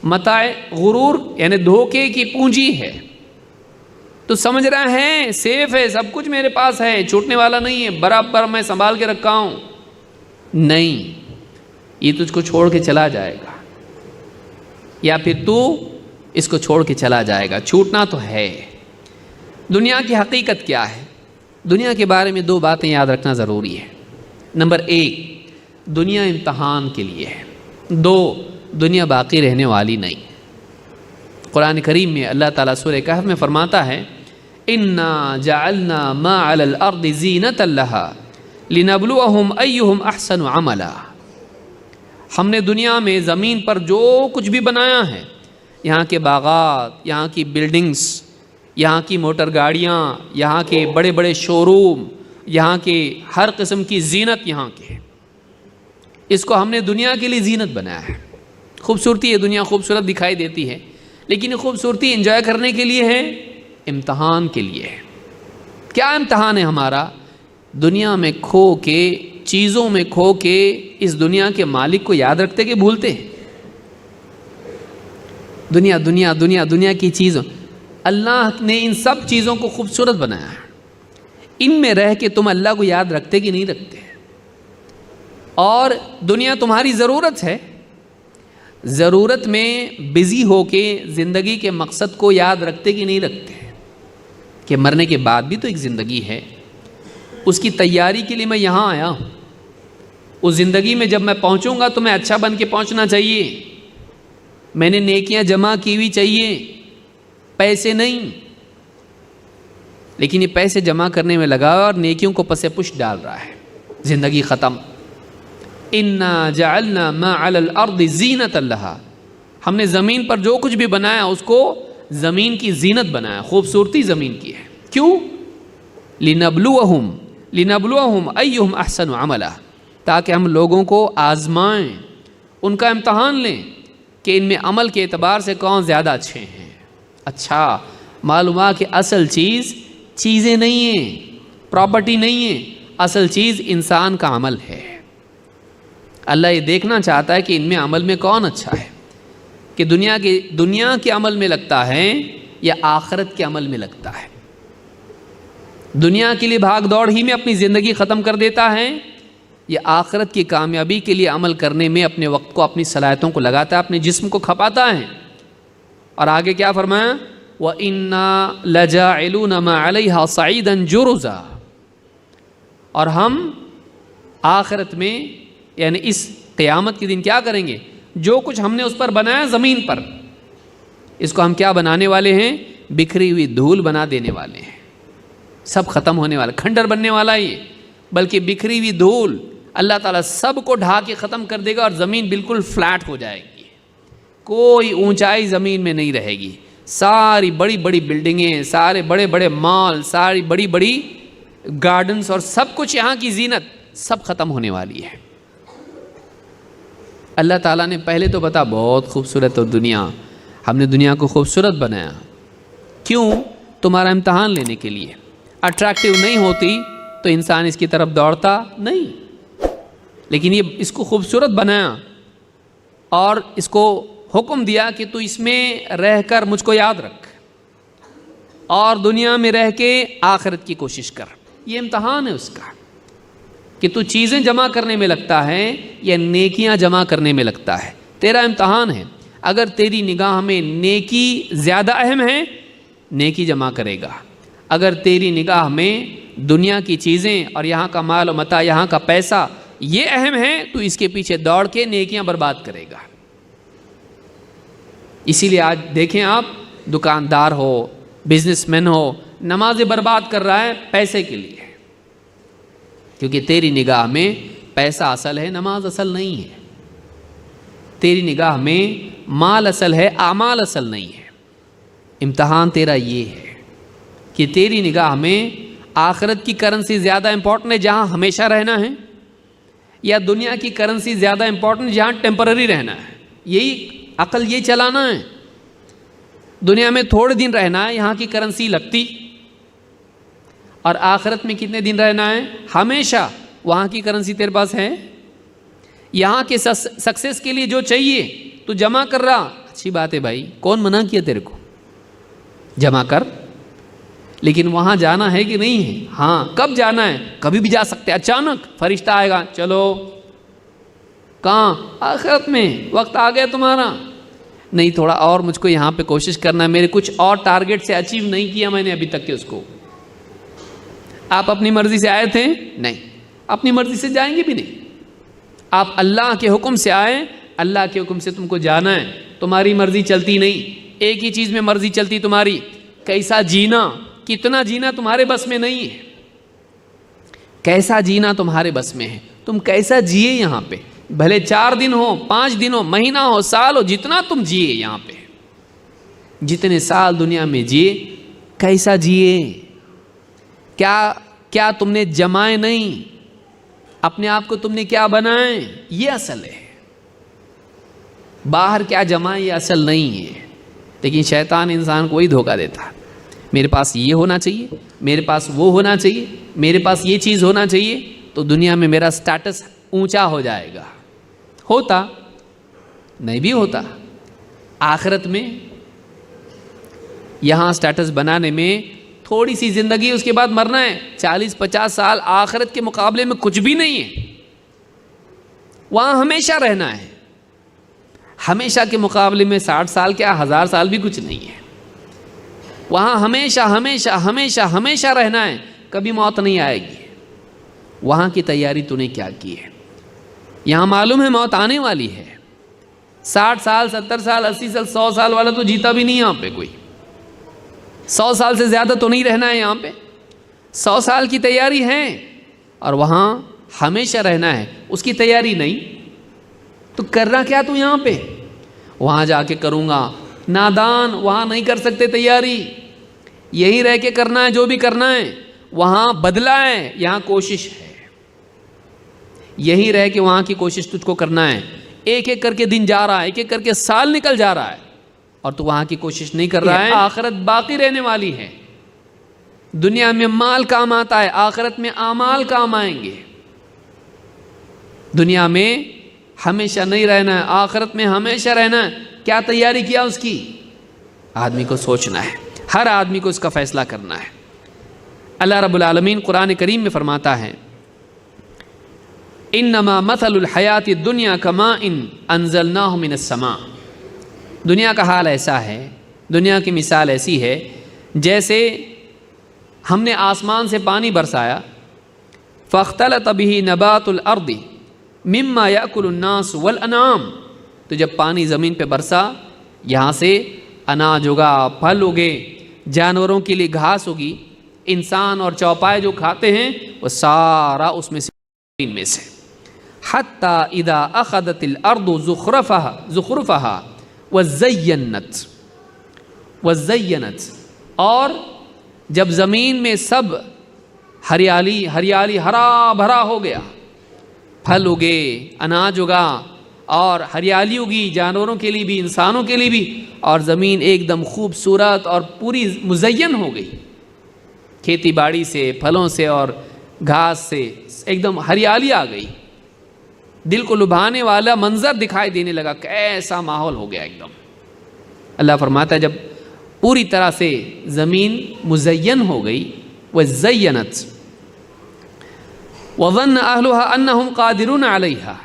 متاع غرور یعنی دھوکے کی پونجی ہے. تو سمجھ رہا ہے سیف ہے، سب کچھ میرے پاس ہے، چھوٹنے والا نہیں ہے، برابر میں سنبھال کے رکھا ہوں. نہیں، یہ تجھ کو چھوڑ کے چلا جائے گا، یا پھر تو اس کو چھوڑ کے چلا جائے گا. چھوٹنا تو ہے. دنیا کی حقیقت کیا ہے؟ دنیا کے بارے میں دو باتیں یاد رکھنا ضروری ہے. نمبر 1، دنیا امتحان کے لیے ہے. 2، دنیا باقی رہنے والی نہیں. قرآن کریم میں اللہ تعالیٰ سورہ کہف میں فرماتا ہے اِنَّا جَعَلْنَا مَا عَلَى الْأَرْضِ زِينَةً لَهَا لِنَبْلُوَهُمْ أَيُّهُمْ أَحْسَنُ عَمَلًا. ہم نے دنیا میں زمین پر جو کچھ بھی بنایا ہے، یہاں کے باغات، یہاں کی بلڈنگز، یہاں کی موٹر گاڑیاں، یہاں کے بڑے بڑے شو روم، یہاں کے ہر قسم کی زینت، یہاں کے، اس کو ہم نے دنیا کے لیے زینت بنایا ہے. خوبصورتی ہے، دنیا خوبصورت دکھائی دیتی ہے، لیکن یہ خوبصورتی انجوائے کرنے کے لیے ہے، امتحان کے لیے ہے. کیا امتحان ہے ہمارا؟ دنیا میں کھو کے، چیزوں میں کھو کے اس دنیا کے مالک کو یاد رکھتے کہ بھولتے؟ دنیا دنیا دنیا دنیا کی چیزوں. اللہ نے ان سب چیزوں کو خوبصورت بنایا ہے. ان میں رہ کے تم اللہ کو یاد رکھتے کہ نہیں رکھتے؟ اور دنیا تمہاری ضرورت ہے. ضرورت میں بزی ہو کے زندگی کے مقصد کو یاد رکھتے کہ نہیں رکھتے؟ کہ مرنے کے بعد بھی تو ایک زندگی ہے، اس کی تیاری کے لیے میں یہاں آیا ہوں. اس زندگی میں جب میں پہنچوں گا تو میں اچھا بن کے پہنچنا چاہیے. میں نے نیکیاں جمع کی ہوئی چاہیے، پیسے نہیں۔ لیکن یہ پیسے جمع کرنے میں لگا اور نیکیوں کو پس پش ڈال رہا ہے، زندگی ختم۔ انا جعلنا ما علی الارض زینۃ لہا، ہم نے زمین پر جو کچھ بھی بنایا اس کو زمین کی زینت بنایا، خوبصورتی زمین کی ہے۔ کیوں؟ لنبلوہم ایہم احسن عملا، تاکہ ہم لوگوں کو آزمائیں، ان کا امتحان لیں کہ ان میں عمل کے اعتبار سے کون زیادہ اچھے ہیں۔ اچھا معلوم ہوا کہ اصل چیز چیزیں نہیں ہیں، پراپرٹی نہیں ہے، اصل چیز انسان کا عمل ہے۔ اللہ یہ دیکھنا چاہتا ہے کہ ان میں عمل میں کون اچھا ہے، کہ دنیا کے عمل میں لگتا ہے یا آخرت کے عمل میں لگتا ہے، دنیا کے لیے بھاگ دوڑ ہی میں اپنی زندگی ختم کر دیتا ہے یا آخرت کی کامیابی کے لیے عمل کرنے میں اپنے وقت کو، اپنی صلاحیتوں کو لگاتا ہے، اپنے جسم کو کھپاتا ہے۔ اور آگے کیا فرمایا؟ وَإِنَّا لَجَاعِلُونَ مَا عَلَيْهَا صَعِيدًا جُرُزًا، اور ہم آخرت میں یعنی اس قیامت کے دن کیا کریں گے؟ جو کچھ ہم نے اس پر بنایا زمین پر، اس کو ہم کیا بنانے والے ہیں؟ بکھری ہوئی دھول بنا دینے والے ہیں، سب ختم ہونے والا، کھنڈر بننے والا یہ، بلکہ بکھری ہوئی دھول اللہ تعالیٰ سب کو ڈھا کے ختم کر دے گا اور زمین بالکل فلیٹ ہو جائے گی، کوئی اونچائی زمین میں نہیں رہے گی، ساری بڑی بڑی بلڈنگیں، سارے بڑے بڑے مال، ساری بڑی بڑی گارڈنز اور سب کچھ یہاں کی زینت سب ختم ہونے والی ہے۔ اللہ تعالیٰ نے پہلے تو بتا بہت خوبصورت ہو دنیا، ہم نے دنیا کو خوبصورت بنایا، کیوں؟ تمہارا امتحان لینے کے لیے۔ اٹریکٹیو نہیں ہوتی تو انسان اس کی طرف دوڑتا نہیں، لیکن یہ اس کو خوبصورت بنایا اور اس کو حکم دیا کہ تو اس میں رہ کر مجھ کو یاد رکھ اور دنیا میں رہ کے آخرت کی کوشش کر۔ یہ امتحان ہے اس کا کہ تو چیزیں جمع کرنے میں لگتا ہے یا نیکیاں جمع کرنے میں لگتا ہے، تیرا امتحان ہے۔ اگر تیری نگاہ میں نیکی زیادہ اہم ہے، نیکی جمع کرے گا۔ اگر تیری نگاہ میں دنیا کی چیزیں اور یہاں کا مال و متاع، یہاں کا پیسہ یہ اہم ہے، تو اس کے پیچھے دوڑ کے نیکیاں برباد کرے گا۔ اسی لیے آج دیکھیں آپ، دکاندار ہو، بزنس مین ہو، نمازیں برباد کر رہا ہے پیسے کے لیے، کیونکہ تیری نگاہ میں پیسہ اصل ہے، نماز اصل نہیں ہے۔ تیری نگاہ میں مال اصل ہے، اعمال اصل نہیں ہے۔ امتحان تیرا یہ ہے کہ تیری نگاہ میں آخرت کی کرنسی زیادہ امپورٹنٹ ہے جہاں ہمیشہ رہنا ہے، یا دنیا کی کرنسی زیادہ امپورٹنٹ جہاں ٹیمپرری رہنا ہے۔ یہی عقل یہ چلانا ہے۔ دنیا میں تھوڑے دن رہنا ہے، یہاں کی کرنسی لگتی، اور آخرت میں کتنے دن رہنا ہے؟ ہمیشہ۔ وہاں کی کرنسی تیرے پاس ہے؟ یہاں کے سکسیس کے لیے جو چاہیے تو جمع کر رہا، اچھی بات ہے بھائی، کون منع کیا تیرے کو؟ جمع کر، لیکن وہاں جانا ہے کہ نہیں ہے؟ ہاں، کب جانا ہے؟ کبھی بھی جا سکتے، اچانک فرشتہ آئے گا، چلو کہاں؟ آخرت میں، وقت آ گیا تمہارا، نہیں تھوڑا اور مجھ کو یہاں پہ کوشش کرنا ہے، میرے کچھ اور ٹارگٹ سے اچیو نہیں کیا میں نے ابھی تک کہ اس کو۔ آپ اپنی مرضی سے آئے تھے؟ نہیں، اپنی مرضی سے جائیں گے بھی نہیں۔ آپ اللہ کے حکم سے آئے، اللہ کے حکم سے تم کو جانا ہے، تمہاری مرضی چلتی نہیں۔ ایک ہی چیز میں مرضی چلتی تمہاری، کیسا جینا، کتنا جینا تمہارے بس میں نہیں ہے۔ کیسا جینا تمہارے بس میں ہے، تم کیسا جیے یہاں پہ، بھلے 4 دن ہو، 5 دن ہو، مہینہ ہو، سال ہو، جتنا تم جیے یہاں پہ، جتنے سال دنیا میں جیے، کیسا جیے، کیا تم نے جمائے نہیں، اپنے آپ کو تم نے کیا بنائے، یہ اصل ہے۔ باہر کیا جمائے یہ اصل نہیں ہے، لیکن شیطان انسان کو ہی دھوکہ دیتا، میرے پاس یہ ہونا چاہیے، میرے پاس وہ ہونا چاہیے، میرے پاس یہ چیز ہونا چاہیے تو دنیا میں میرا سٹیٹس اونچا ہو جائے گا۔ ہوتا نہیں بھی ہوتا، آخرت میں یہاں سٹیٹس بنانے میں تھوڑی سی زندگی، اس کے بعد مرنا ہے۔ 40-50 سال آخرت کے مقابلے میں کچھ بھی نہیں ہے، وہاں ہمیشہ رہنا ہے۔ ہمیشہ کے مقابلے میں 60 سال کیا 1000 سال بھی کچھ نہیں ہے، وہاں ہمیشہ ہمیشہ ہمیشہ ہمیشہ رہنا ہے، کبھی موت نہیں آئے گی۔ وہاں کی تیاری تو نے کیا کی ہے؟ یہاں معلوم ہے موت آنے والی ہے، 60 سال 70 سال 80 سال 100 سال والا تو جیتا بھی نہیں یہاں پہ کوئی. 100 سال سے زیادہ تو نہیں رہنا ہے یہاں پہ. 100 سال کی تیاری ہے اور وہاں ہمیشہ رہنا ہے، اس کی تیاری نہیں. تو کرنا کیا تو یہاں پہ؟ وہاں جا کے کروں گا. نادان وہاں نہیں کر سکتے تیاری، یہی رہ کے کرنا ہے جو بھی کرنا ہے. وہاں بدلہ ہے، یہاں کوشش ہے. یہی رہ کے وہاں کی کوشش تجھ کو کرنا ہے. ایک ایک کر کے دن جا رہا ہے، ایک ایک کر کے سال نکل جا رہا ہے اور تو وہاں کی کوشش نہیں کر رہا ہے. آخرت باقی رہنے والی ہے. دنیا میں مال کام آتا ہے، آخرت میں اعمال کام آئیں گے. دنیا میں ہمیشہ نہیں رہنا ہے، آخرت میں ہمیشہ رہنا ہے. کیا تیاری کیا اس کی؟ آدمی کو سوچنا ہے، ہر آدمی کو اس کا فیصلہ کرنا ہے. اللہ رب العالمین قرآن کریم میں فرماتا ہے انما مثل الحیات الدنیا کماء انزلناہ من السماء. دنیا کا حال ایسا ہے، دنیا کی مثال ایسی ہے جیسے ہم نے آسمان سے پانی برسایا. فاختلط به نبات الارض مما یاکل الناس والانعام. تو جب پانی زمین پہ برسا، یہاں سے اناج ہوگا، پھل ہوگے، جانوروں کے لیے گھاس ہوگی، انسان اور چوپائے جو کھاتے ہیں وہ سارا اس میں سے. حتی اذا اخذت الارض زخرفها وزینت. اور جب زمین میں سب ہریالی ہریالی ہرا بھرا ہو گیا، پھل ہوگے، اناج ہوگا اور ہریالی ہوگی جانوروں کے لیے بھی انسانوں کے لیے بھی، اور زمین ایک دم خوبصورت اور پوری مزین ہو گئی، کھیتی باڑی سے، پھلوں سے اور گھاس سے ایک دم ہریالی آ گئی. دل کو لبھانے والا منظر دکھائی دینے لگا، کیسا ماحول ہو گیا ایک دم. اللہ فرماتا ہے جب پوری طرح سے زمین مزین ہو گئی، وزینت وظن اہلها انہم قادرون علیہا.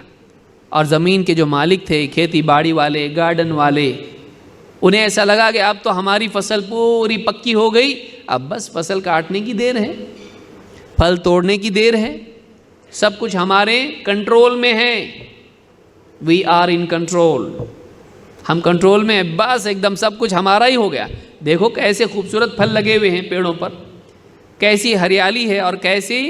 اور زمین کے جو مالک تھے، کھیتی باڑی والے، گارڈن والے، انہیں ایسا لگا کہ اب تو ہماری فصل پوری پکی ہو گئی، اب بس فصل کاٹنے کی دیر ہے، پھل توڑنے کی دیر ہے، سب کچھ ہمارے کنٹرول میں ہے. We are in control. ہم کنٹرول میں ہیں، بس ایک دم سب کچھ ہمارا ہی ہو گیا. دیکھو کیسے خوبصورت پھل لگے ہوئے ہیں پیڑوں پر، کیسی ہریالی ہے اور کیسی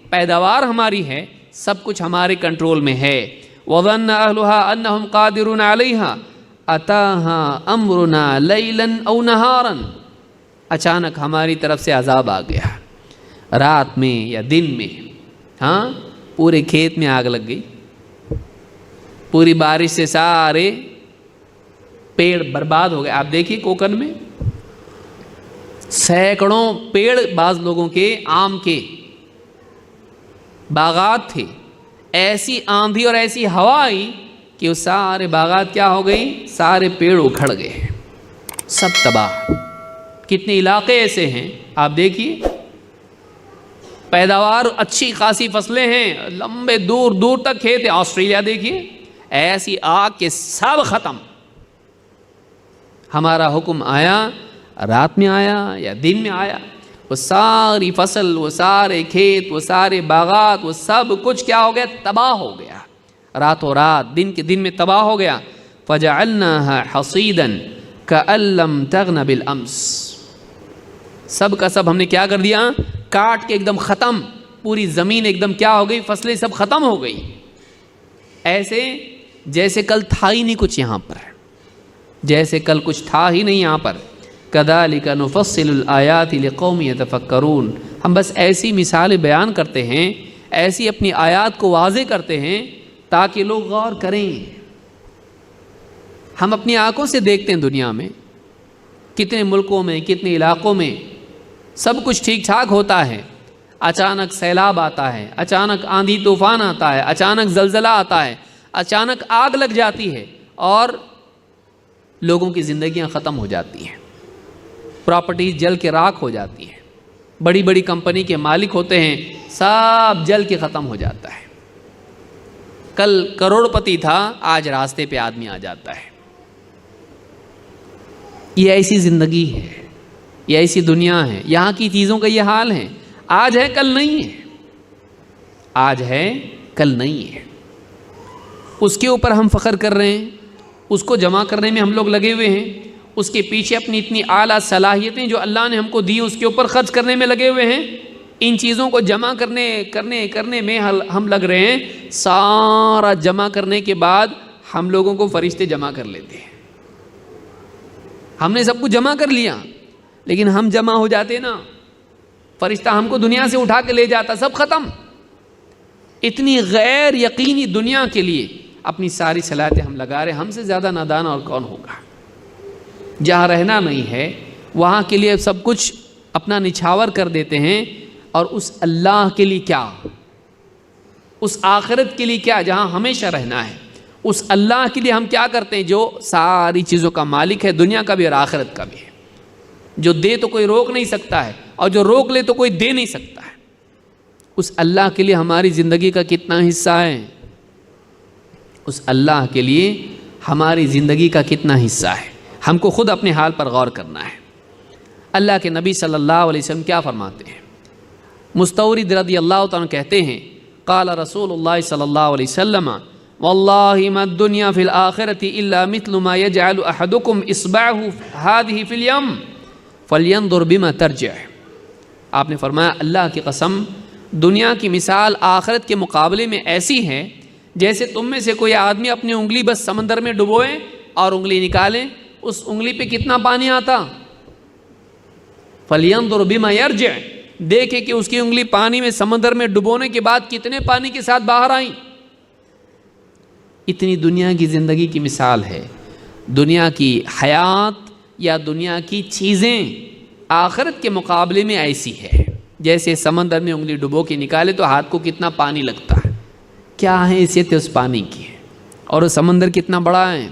پیداوار ہماری ہے، سب کچھ ہمارے کنٹرول میں ہے. وظن اہلها انہم قادرون علیہا اتاہا امرنا لیلا او نہارا. اچانک ہماری طرف سے عذاب آ گیا، رات میں یا دن میں. ہاں، پورے کھیت میں آگ لگ گئی، پوری بارش سے سارے پیڑ برباد ہو گئے. آپ دیکھیے کوکن میں سینکڑوں پیڑ، بعض لوگوں کے آم کے باغات تھے، ایسی آندھی اور ایسی ہوا آئی کہ وہ سارے باغات کیا ہو گئی، سارے پیڑ اکھڑ گئے، سب تباہ. کتنے علاقے ایسے ہیں آپ دیکھیے، پیداوار اچھی خاصی فصلیں ہیں، لمبے دور دور تک کھیت ہے. آسٹریلیا دیکھیے، ایسی آگ کے سب ختم. ہمارا حکم آیا، رات میں آیا یا دن میں آیا، وہ ساری فصل، وہ سارے کھیت، وہ سارے باغات، وہ سب کچھ کیا ہو گیا، تباہ ہو گیا. راتوں رات، دن کے دن میں تباہ ہو گیا. فَجَعَلْنَاهَا حَصِيدًا كَأَن لَّمْ تَغْنَ بِالْأَمْسِ. سب کا سب ہم نے کیا کر دیا، کاٹ کے ایک دم ختم. پوری زمین ایک دم کیا ہو گئی، فصلیں سب ختم ہو گئی، ایسے جیسے کل تھا ہی نہیں کچھ یہاں پر، جیسے کل کچھ تھا ہی نہیں یہاں پر. كَذَلِكَ نُفَصِّلُ الْآيَاتِ لِقَوْمٍ يَتَفَكَّرُونَ. ہم بس ایسی مثالیں بیان کرتے ہیں، ایسی اپنی آیات کو واضح کرتے ہیں تاکہ لوگ غور کریں. ہم اپنی آنکھوں سے دیکھتے ہیں دنیا میں کتنے ملکوں میں، کتنے علاقوں میں سب کچھ ٹھیک ٹھاک ہوتا ہے، اچانک سیلاب آتا ہے، اچانک آندھی طوفان آتا ہے، اچانک زلزلہ آتا ہے، اچانک آگ لگ جاتی ہے اور لوگوں کی زندگیاں ختم ہو جاتی ہیں، پراپرٹیز جل کے راکھ ہو جاتی ہیں، بڑی بڑی کمپنی کے مالک ہوتے ہیں، سب جل کے ختم ہو جاتا ہے. کل کروڑ پتی تھا، آج راستے پہ آدمی آ جاتا ہے. یہ ایسی زندگی ہے، یہ ایسی دنیا ہے، یہاں کی چیزوں کا یہ حال ہے. آج ہے کل نہیں ہے، آج ہے کل نہیں ہے. اس کے اوپر ہم فخر کر رہے ہیں، اس کو جمع کرنے میں ہم لوگ لگے ہوئے ہیں، اس کے پیچھے اپنی اتنی اعلیٰ صلاحیتیں جو اللہ نے ہم کو دی اس کے اوپر خرچ کرنے میں لگے ہوئے ہیں، ان چیزوں کو جمع کرنے میں ہم لگ رہے ہیں۔ سارا جمع کرنے کے بعد ہم لوگوں کو فرشتے جمع کر لیتے ہیں۔ ہم نے سب کچھ جمع کر لیا، لیکن ہم جمع ہو جاتے نا، فرشتہ ہم کو دنیا سے اٹھا کے لے جاتا، سب ختم۔ اتنی غیر یقینی دنیا کے لیے اپنی ساری صلاحیتیں ہم لگا رہے ہیں، ہم سے زیادہ نادان اور کون ہوگا؟ جہاں رہنا نہیں ہے وہاں کے لیے سب کچھ اپنا نچھاور کر دیتے ہیں، اور اس اللہ کے لیے کیا، اس آخرت کے لیے کیا جہاں ہمیشہ رہنا ہے، اس اللہ کے لیے ہم کیا کرتے ہیں جو ساری چیزوں کا مالک ہے، دنیا کا بھی اور آخرت کا بھی ہے، جو دے تو کوئی روک نہیں سکتا ہے، اور جو روک لے تو کوئی دے نہیں سکتا ہے۔ اس اللہ کے لیے ہماری زندگی کا کتنا حصہ ہے؟ اس اللہ کے لیے ہماری زندگی کا کتنا حصہ ہے؟ ہم کو خود اپنے حال پر غور کرنا ہے۔ اللہ کے نبی صلی اللہ علیہ وسلم کیا فرماتے ہیں؟ مستورد رضی اللہ تعالیٰ کہتے ہیں قال رسول اللہ صلی اللہ علیہ وسلم واللہ ما الدنیا فی الآخرۃ الا مثل ما یجعل احدکم اصبعہ هذه فی الیم فلینظر بما ترجع۔ آپ نے فرمایا اللہ کی قسم، دنیا کی مثال آخرت کے مقابلے میں ایسی ہے جیسے تم میں سے کوئی آدمی اپنی انگلی بس سمندر میں ڈبوئے اور انگلی نکالیں، اس انگلی پہ کتنا پانی آتا؟ فلینظر بما یرجع، دیکھے کہ اس کی انگلی پانی میں سمندر میں ڈبونے کے بعد کتنے پانی کے ساتھ باہر آئیں۔ اتنی دنیا کی زندگی کی مثال ہے۔ دنیا کی حیات یا دنیا کی چیزیں آخرت کے مقابلے میں ایسی ہے جیسے سمندر میں انگلی ڈبو کے نکالے تو ہاتھ کو کتنا پانی لگتا ہے۔ کیا ہے حیثیت اس پانی کی، اور وہ سمندر کتنا بڑا ہے،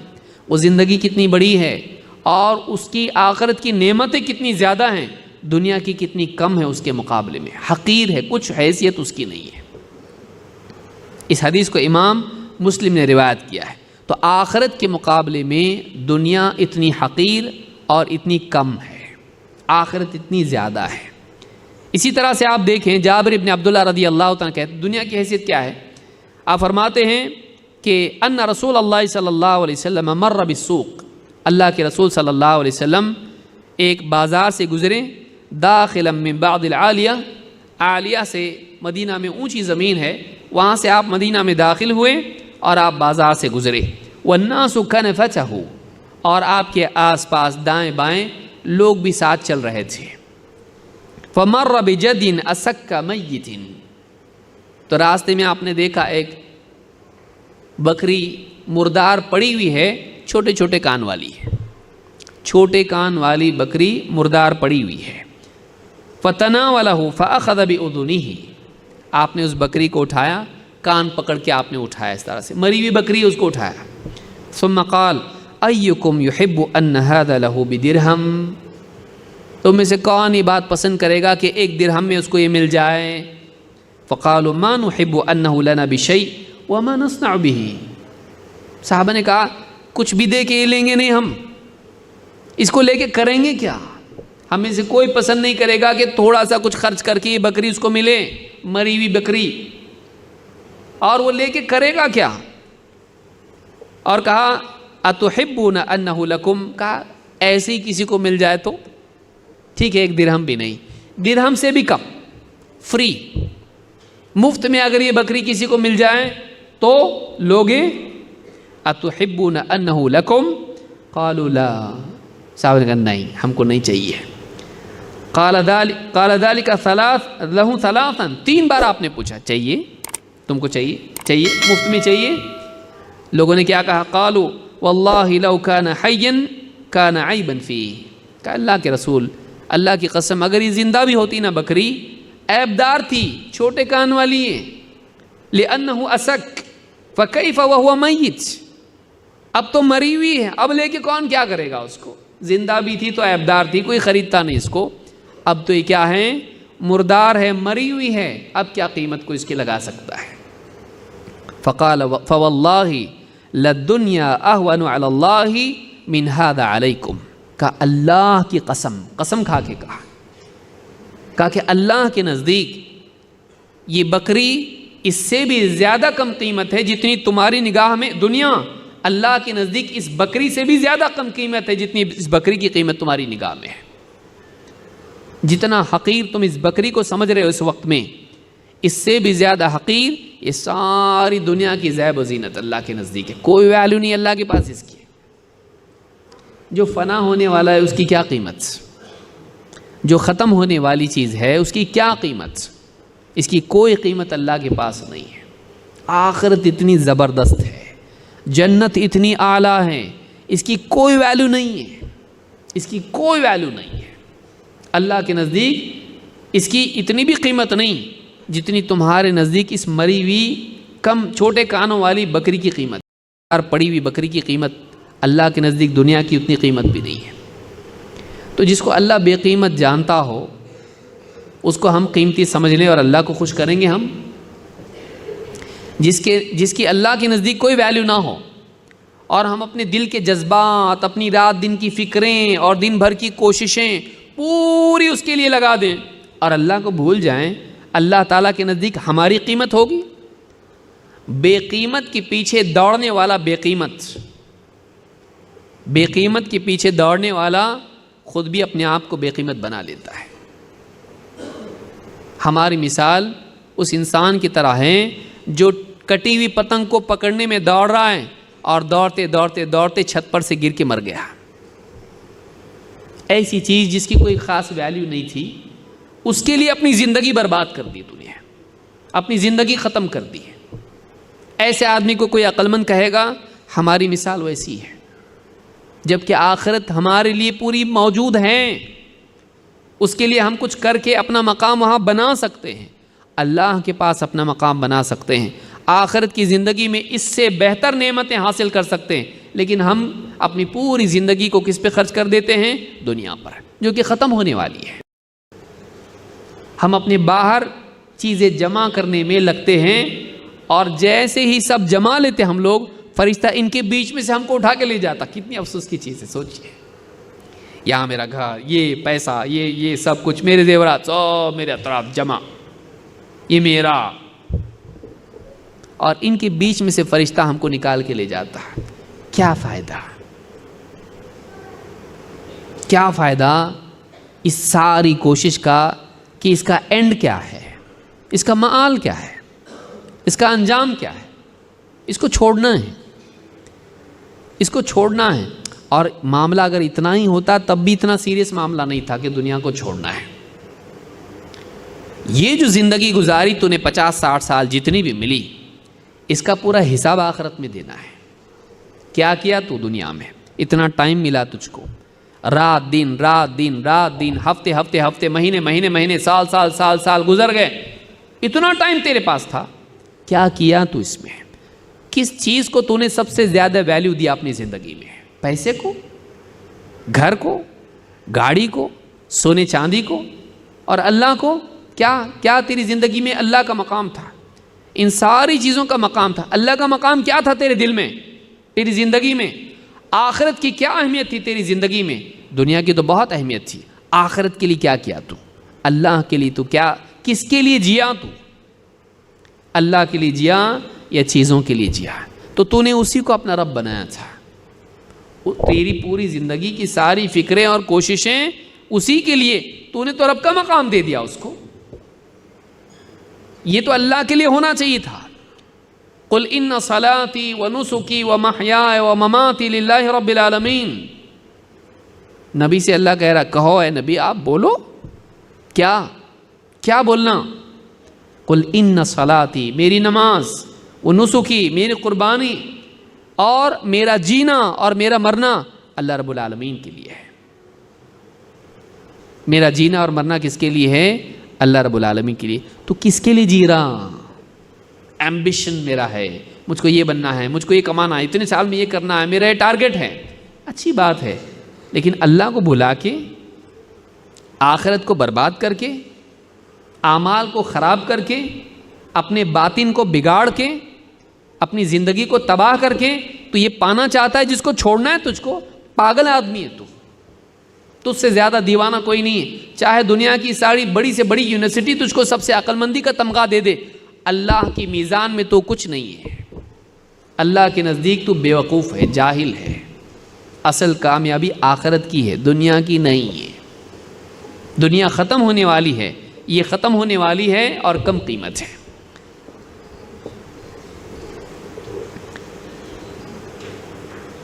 وہ زندگی کتنی بڑی ہے، اور اس کی آخرت کی نعمتیں کتنی زیادہ ہیں، دنیا کی کتنی کم ہے اس کے مقابلے میں، حقیر ہے، کچھ حیثیت اس کی نہیں ہے۔ اس حدیث کو امام مسلم نے روایت کیا ہے۔ تو آخرت کے مقابلے میں دنیا اتنی حقیر اور اتنی کم ہے، آخرت اتنی زیادہ ہے۔ اسی طرح سے آپ دیکھیں جابر ابن عبداللہ رضی اللہ تعالیٰ کہتے ہیں دنیا کی حیثیت کیا ہے؟ آپ فرماتے ہیں کہ ان رسول اللہ صلی اللہ علیہ وسلم مر بالسوق، اللہ کے رسول صلی اللہ علیہ وسلم ایک بازار سے گزرے، داخلا من بعض العالیہ، عالیہ سے مدینہ میں اونچی زمین ہے، وہاں سے آپ مدینہ میں داخل ہوئے اور آپ بازار سے گزرے، والناس کنفتہ، اور آپ کے آس پاس دائیں بائیں لوگ بھی ساتھ چل رہے تھے۔ فمر بجد اسک میت، تو راستے میں آپ نے دیکھا ایک بکری مردار پڑی ہوئی ہے، چھوٹے چھوٹے کان والی ہے، چھوٹے کان والی بکری مردار پڑی ہوئی ہے۔ فتناولہ فاخذ باذنہ، آپ نے اس بکری کو اٹھایا، کان پکڑ کے آپ نے اٹھایا، اس طرح سے مری ہوئی بکری اس کو اٹھایا۔ ثم قال ایکم یحب ان ھذا لہ بدرہم، تم میں سے کون یہ بات پسند کرے گا کہ ایک درہم میں اس کو یہ مل جائے؟ فقالوا ما نحب انہ لنا بشیء وما نصنع بہ، صحابہ نے کہا کچھ بھی دے کے یہ لیں گے نہیں، ہم اس کو لے کے کریں گے کیا؟ ہم میں سے کوئی پسند نہیں کرے گا کہ تھوڑا سا کچھ خرچ کر کے یہ بکری اس کو ملے، مری ہوئی بکری، اور وہ لے کے کرے گا کیا؟ اور کہا اتحبون انہ لکم، کہا ایسے ہی کسی کو مل جائے تو ٹھیک ہے، ایک درہم بھی نہیں، درہم سے بھی کم، فری، مفت میں اگر یہ بکری کسی کو مل جائے تو لوگے؟ اتحبون انہ لکم قالوا لا، صاحب نے کہا نہیں، ہم کو نہیں چاہیے۔ قال ذلك له ثلاثا، تین بار آپ نے پوچھا چاہیے تم کو، چاہیے چاہیے مفت میں چاہیے؟ لوگوں نے کیا کہا؟ قالوا واللہ لو كان حیا كان عیبا فیہ، کہ اللہ کے رسول اللہ کی قسم اگر یہ زندہ بھی ہوتی نا بکری، عیب دار تھی، چھوٹے کان والی ہے، لأنہ اسک فکیف وہو میت، اب تو مری ہوئی ہے، اب لے کے کون کیا کرے گا اس کو؟ زندہ بھی تھی تو عیب دار تھی، کوئی خریدتا نہیں اس کو، اب تو یہ کیا ہے؟ مردار ہے، مری ہوئی ہے، اب کیا قیمت کو اس کی لگا سکتا ہے؟ فقال فواللہ للدنیا اہون علی اللہ من ھذا علیکم، کہ اللہ کی قسم، قسم کھا کے کہا کہ اللہ کے نزدیک یہ بکری اس سے بھی زیادہ کم قیمت ہے جتنی تمہاری نگاہ میں دنیا اللہ کے نزدیک اس بکری سے بھی زیادہ کم قیمت ہے جتنی اس بکری کی قیمت تمہاری نگاہ میں ہے. جتنا حقیر تم اس بکری کو سمجھ رہے ہو اس وقت میں، اس سے بھی زیادہ حقیر یہ ساری دنیا کی زیب و زینت اللہ کے نزدیک ہے. کوئی ویلیو نہیں اللہ کے پاس اس کی. جو فنا ہونے والا ہے اس کی کیا قیمت، جو ختم ہونے والی چیز ہے اس کی کیا قیمت، اس کی کوئی قیمت اللہ کے پاس نہیں ہے. آخرت اتنی زبردست ہے، جنت اتنی اعلیٰ ہے، اس کی کوئی ویلیو نہیں ہے، اس کی کوئی ویلیو نہیں ہے. اللہ کے نزدیک اس کی اتنی بھی قیمت نہیں جتنی تمہارے نزدیک اس مری ہوئی کم چھوٹے کانوں والی بکری کی قیمت. اور پڑی ہوئی بکری کی قیمت اللہ کے نزدیک دنیا کی اتنی قیمت بھی نہیں ہے. تو جس کو اللہ بے قیمت جانتا ہو اس کو ہم قیمتی سمجھ لیں اور اللہ کو خوش کریں گے ہم. جس کی اللہ کے نزدیک کوئی ویلیو نہ ہو اور ہم اپنے دل کے جذبات، اپنی رات دن کی فکریں اور دن بھر کی کوششیں پوری اس کے لیے لگا دیں اور اللہ کو بھول جائیں، اللہ تعالیٰ کے نزدیک ہماری قیمت ہوگی؟ بے قیمت کے پیچھے دوڑنے والا بے قیمت کے پیچھے دوڑنے والا خود بھی اپنے آپ کو بے قیمت بنا لیتا ہے. ہماری مثال اس انسان کی طرح ہے جو کٹی ہوئی پتنگ کو پکڑنے میں دوڑ رہا ہے اور دوڑتے دوڑتے دوڑتے چھت پر سے گر کے مر گیا. ایسی چیز جس کی کوئی خاص ویلیو نہیں تھی اس کے لیے اپنی زندگی برباد کر دی دنیا، اپنی زندگی ختم کر دی. ایسے آدمی کو کوئی عقل مند کہے گا ہماری مثال ویسی ہے، جبکہ آخرت ہمارے لیے پوری موجود ہے. اس کے لیے ہم کچھ کر کے اپنا مقام وہاں بنا سکتے ہیں، اللہ کے پاس اپنا مقام بنا سکتے ہیں. آخرت کی زندگی میں اس سے بہتر نعمتیں حاصل کر سکتے ہیں، لیکن ہم اپنی پوری زندگی کو کس پہ خرچ کر دیتے ہیں؟ دنیا پر، جو کہ ختم ہونے والی ہے. ہم اپنے باہر چیزیں جمع کرنے میں لگتے ہیں اور جیسے ہی سب جما لیتے ہم لوگ، فرشتہ ان کے بیچ میں سے ہم کو اٹھا کے لے جاتا. کتنی افسوس کی چیز ہے، سوچئے. یہاں میرا گھر، یہ پیسہ، یہ سب کچھ، میرے زیورات سب میرے اطراف جمع، یہ میرا، اور ان کے بیچ میں سے فرشتہ ہم کو نکال کے لے جاتا. کیا فائدہ، کیا فائدہ اس ساری کوشش کا کہ اس کا اینڈ کیا ہے، اس کا مآل کیا ہے، اس کا انجام کیا ہے؟ اس کو چھوڑنا ہے، اس کو چھوڑنا ہے. اور معاملہ اگر اتنا ہی ہوتا تب بھی اتنا سیریس معاملہ نہیں تھا کہ دنیا کو چھوڑنا ہے. یہ جو زندگی گزاری تو نے 50-60 سال جتنی بھی ملی، اس کا پورا حساب آخرت میں دینا ہے. کیا کیا تو دنیا میں؟ اتنا ٹائم ملا تجھ کو، رات دن رات دن رات دن، ہفتے ہفتے ہفتے، مہینے مہینے مہینے، سال سال سال سال گزر گئے. اتنا ٹائم تیرے پاس تھا، کیا کیا تو اس میں؟ کس چیز کو تو نے سب سے زیادہ ویلیو دیا اپنی زندگی میں؟ پیسے کو، گھر کو، گاڑی کو، سونے چاندی کو، اور اللہ کو؟ کیا تیری زندگی میں اللہ کا مقام تھا؟ ان ساری چیزوں کا مقام تھا. اللہ کا مقام کیا تھا تیرے دل میں، تیری زندگی میں؟ آخرت کی کیا اہمیت تھی تیری زندگی میں؟ دنیا کی تو بہت اہمیت تھی، آخرت کے لیے کیا کیا تو؟ اللہ کے لیے تو کیا، کس کے لیے جیا تو؟ اللہ کے لیے جیا یا چیزوں کے لیے جیا؟ تو نے اسی کو اپنا رب بنایا تھا. تیری پوری زندگی کی ساری فکریں اور کوششیں اسی کے لیے، تو نے تو رب کا مقام دے دیا اس کو. یہ تو اللہ کے لیے ہونا چاہیے تھا. قل ان صلاتی ونسکی ومحیای ومماتی للہ رب العالمین. نبی سے اللہ کہہ رہا، کہو اے نبی آپ بولو. کیا بولنا؟ قل ان صلاتی، میری نماز، ونسکی، میری قربانی، اور میرا جینا اور میرا مرنا اللہ رب العالمین کے لیے ہے. میرا جینا اور مرنا کس کے لیے ہے؟ اللہ رب العالمین کے لیے. تو کس کے لیے جی رہا؟ ایمبیشن میرا ہے، مجھ کو یہ بننا ہے، مجھ کو یہ کمانا ہے، اتنے سال میں یہ کرنا ہے، میرا یہ ٹارگٹ ہے. اچھی بات ہے، لیکن اللہ کو بھلا کے، آخرت کو برباد کر کے، اعمال کو خراب کر کے، اپنے باطن کو بگاڑ کے، اپنی زندگی کو تباہ کر کے تو یہ پانا چاہتا ہے جس کو چھوڑنا ہے تجھ کو؟ پاگل آدمی ہے تو. تجھ سے زیادہ دیوانہ کوئی نہیں ہے. چاہے دنیا کی ساری بڑی سے بڑی یونیورسٹی تجھ کو سب سے عقل مندی کا تمغہ دے دے، اللہ کی میزان میں تو کچھ نہیں ہے. اللہ کے نزدیک تو بیوقوف ہے، جاہل ہے۔ اصل کامیابی آخرت کی ہے، دنیا کی نہیں ہے۔ دنیا ختم ہونے والی ہے، یہ ختم ہونے والی ہے اور کم قیمت ہے۔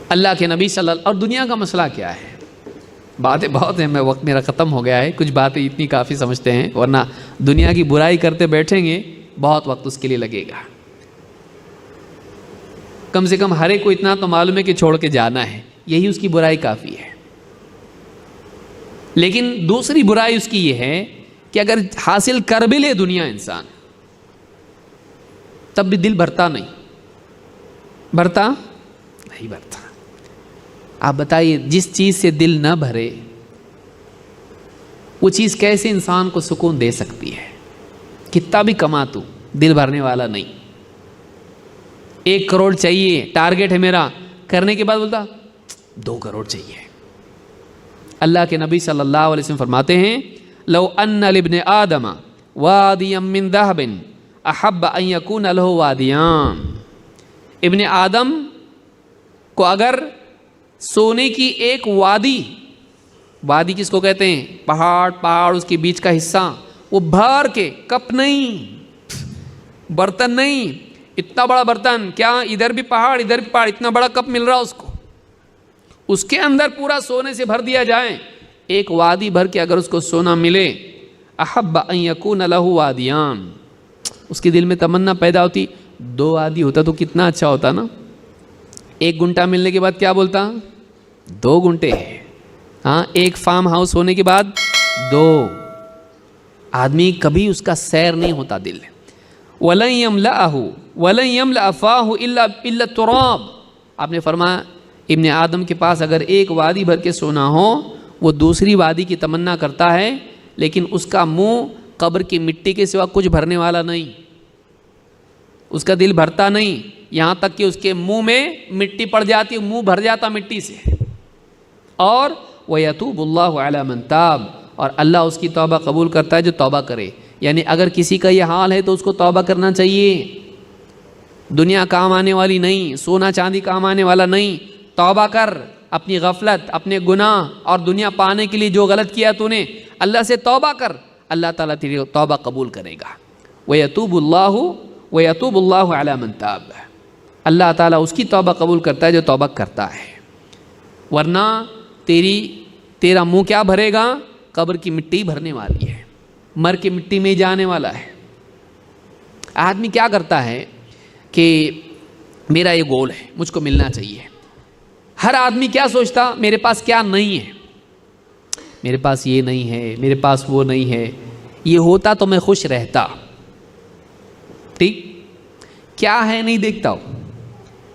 اللہ کے نبی صلی اللہ، اور دنیا کا مسئلہ کیا ہے؟ باتیں بہت ہیں، میں وقت میرا ختم ہو گیا ہے، کچھ باتیں اتنی کافی سمجھتے ہیں، ورنہ دنیا کی برائی کرتے بیٹھیں گے بہت وقت اس کے لیے لگے گا۔ کم سے کم ہر ایک کو اتنا تو معلوم ہے کہ چھوڑ کے جانا ہے، یہی اس کی برائی کافی ہے۔ لیکن دوسری برائی اس کی یہ ہے کہ اگر حاصل کر بھی لے دنیا انسان، تب بھی دل بھرتا نہیں بھرتا۔ آپ بتائیے، جس چیز سے دل نہ بھرے وہ چیز کیسے انسان کو سکون دے سکتی ہے؟ کتنا بھی کما تو دل بھرنے والا نہیں۔ 1 کروڑ چاہیے، ٹارگٹ ہے میرا، کرنے کے بعد بولتا 2 کروڑ چاہیے۔ اللہ کے نبی صلی اللہ علیہ وسلم فرماتے ہیں، لو ان لابن آدم وادیا من ذهب احب ان یکون له وادیان۔ ابن آدم کو اگر سونے کی ایک وادی کس کو کہتے ہیں؟ پہاڑ اس کے بیچ کا حصہ، وہ بھر کے، کپ نہیں، برتن نہیں، اتنا بڑا برتن، کیا ادھر بھی پہاڑ ادھر بھی پہاڑ، اتنا بڑا کپ مل رہا اس کو، اس کے اندر پورا سونے سے بھر دیا جائے، ایک وادی بھر کے اگر اس کو سونا ملے، احب ان یکون له وادیان، اس کے دل میں تمنا پیدا ہوتی 2 وادی ہوتا تو کتنا اچھا ہوتا نا۔ 1 گھنٹہ ملنے کے بعد کیا بولتا؟ 2 گھنٹے، ہاں، 1 فارم ہاؤس ہونے کے بعد 2۔ آدمی کبھی اس کا سیر نہیں ہوتا دل۔ وَلَن يَمْلَأَهُ وَلَن يَمْلَأَ فَاهُ إِلَّا التُّرَابُ، آپ نے فرمایا ابن آدم کے پاس اگر 1 وادی بھر کے سونا ہو، وہ دوسری وادی کی تمنا کرتا ہے، لیکن اس کا منہ قبر کی مٹی کے سوا کچھ بھرنے والا نہیں، اس کا دل بھرتا نہیں، یہاں تک کہ اس کے منہ میں مٹی پڑ جاتی، منہ بھر جاتا مٹی سے۔ اور وَيَتُوبُ اللَّهُ عَلَى مَن تَابَ، اور اللہ اس کی توبہ قبول کرتا ہے جو توبہ کرے۔ یعنی اگر کسی کا یہ حال ہے تو اس کو توبہ کرنا چاہیے۔ دنیا کام آنے والی نہیں، سونا چاندی کام آنے والا نہیں، توبہ کر، اپنی غفلت، اپنے گناہ اور دنیا پانے کے لیے جو غلط کیا تو نے، اللہ سے توبہ کر، اللہ تعالیٰ تیری توبہ قبول کرے گا۔ وَيَتُوبُ اللَّهُ عَلَى مَن تَابَ، اللہ تعالیٰ اس کی توبہ قبول کرتا ہے جو توبہ کرتا ہے، ورنہ تیرا منہ کیا بھرے گا؟ قبر کی مٹی بھرنے والی ہے، مر کے مٹی میں جانے والا ہے۔ آدمی کیا کرتا ہے کہ میرا یہ گول ہے، مجھ کو ملنا چاہیے۔ ہر آدمی کیا سوچتا؟ میرے پاس کیا نہیں ہے، میرے پاس یہ نہیں ہے، میرے پاس وہ نہیں ہے، یہ ہوتا تو میں خوش رہتا۔ ٹھیک، کیا ہے نہیں دیکھتا ہوں،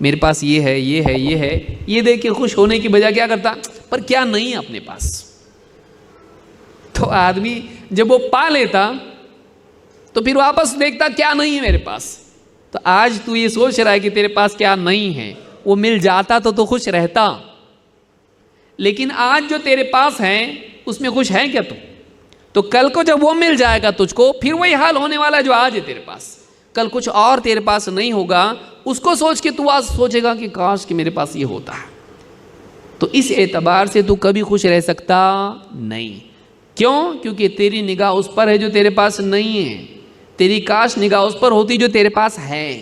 میرے پاس یہ ہے، یہ ہے، یہ ہے، یہ دیکھ کے خوش ہونے کی بجائے کیا کرتا؟ پر کیا نہیں ہے اپنے پاس۔ تو آدمی جب وہ پا لیتا تو پھر واپس دیکھتا کیا نہیں ہے میرے پاس۔ تو آج تو یہ سوچ رہا ہے کہ تیرے پاس کیا نہیں ہے، وہ مل جاتا تو خوش رہتا، لیکن آج جو تیرے پاس ہے اس میں خوش ہے کیا تو کل کو جب وہ مل جائے گا تجھ کو، پھر وہی حال ہونے والا ہے جو آج ہے تیرے پاس، کل کچھ اور تیرے پاس نہیں ہوگا، اس کو سوچ کے تو آج سوچے گا کہ کاش کہ میرے پاس یہ ہوتا ہے۔ تو اس اعتبار سے تو کبھی خوش رہ سکتا نہیں۔ کیوں؟ کیونکہ تیری نگاہ اس پر ہے جو تیرے پاس نہیں ہے، تیری کاش نگاہ اس پر ہوتی جو تیرے پاس ہے۔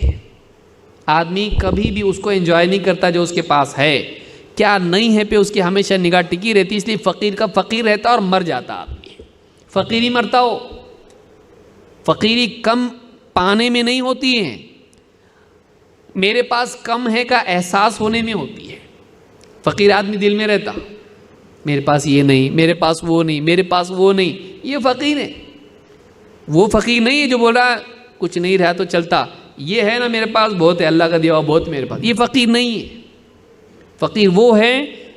آدمی کبھی بھی اس کو انجوائے نہیں کرتا جو اس کے پاس ہے، کیا نہیں ہے پہ اس کی ہمیشہ نگاہ ٹکی رہتی، اس لیے فقیر کا فقیر رہتا اور مر جاتا آدمی، فقیری مرتا ہو۔ فقیری کم پانے میں نہیں ہوتی ہے، میرے پاس کم ہے کا احساس ہونے میں ہوتی ہے۔ فقیر آدمی دل میں رہتا، میرے پاس یہ نہیں، میرے پاس وہ نہیں، میرے پاس وہ نہیں، یہ فقیر ہے۔ وہ فقیر نہیں ہے جو بول رہا کچھ نہیں رہا تو چلتا، یہ ہے نا میرے پاس بہت ہے، اللہ کا دیا ہوا بہت میرے پاس، یہ فقیر نہیں ہے۔ فقیر وہ ہے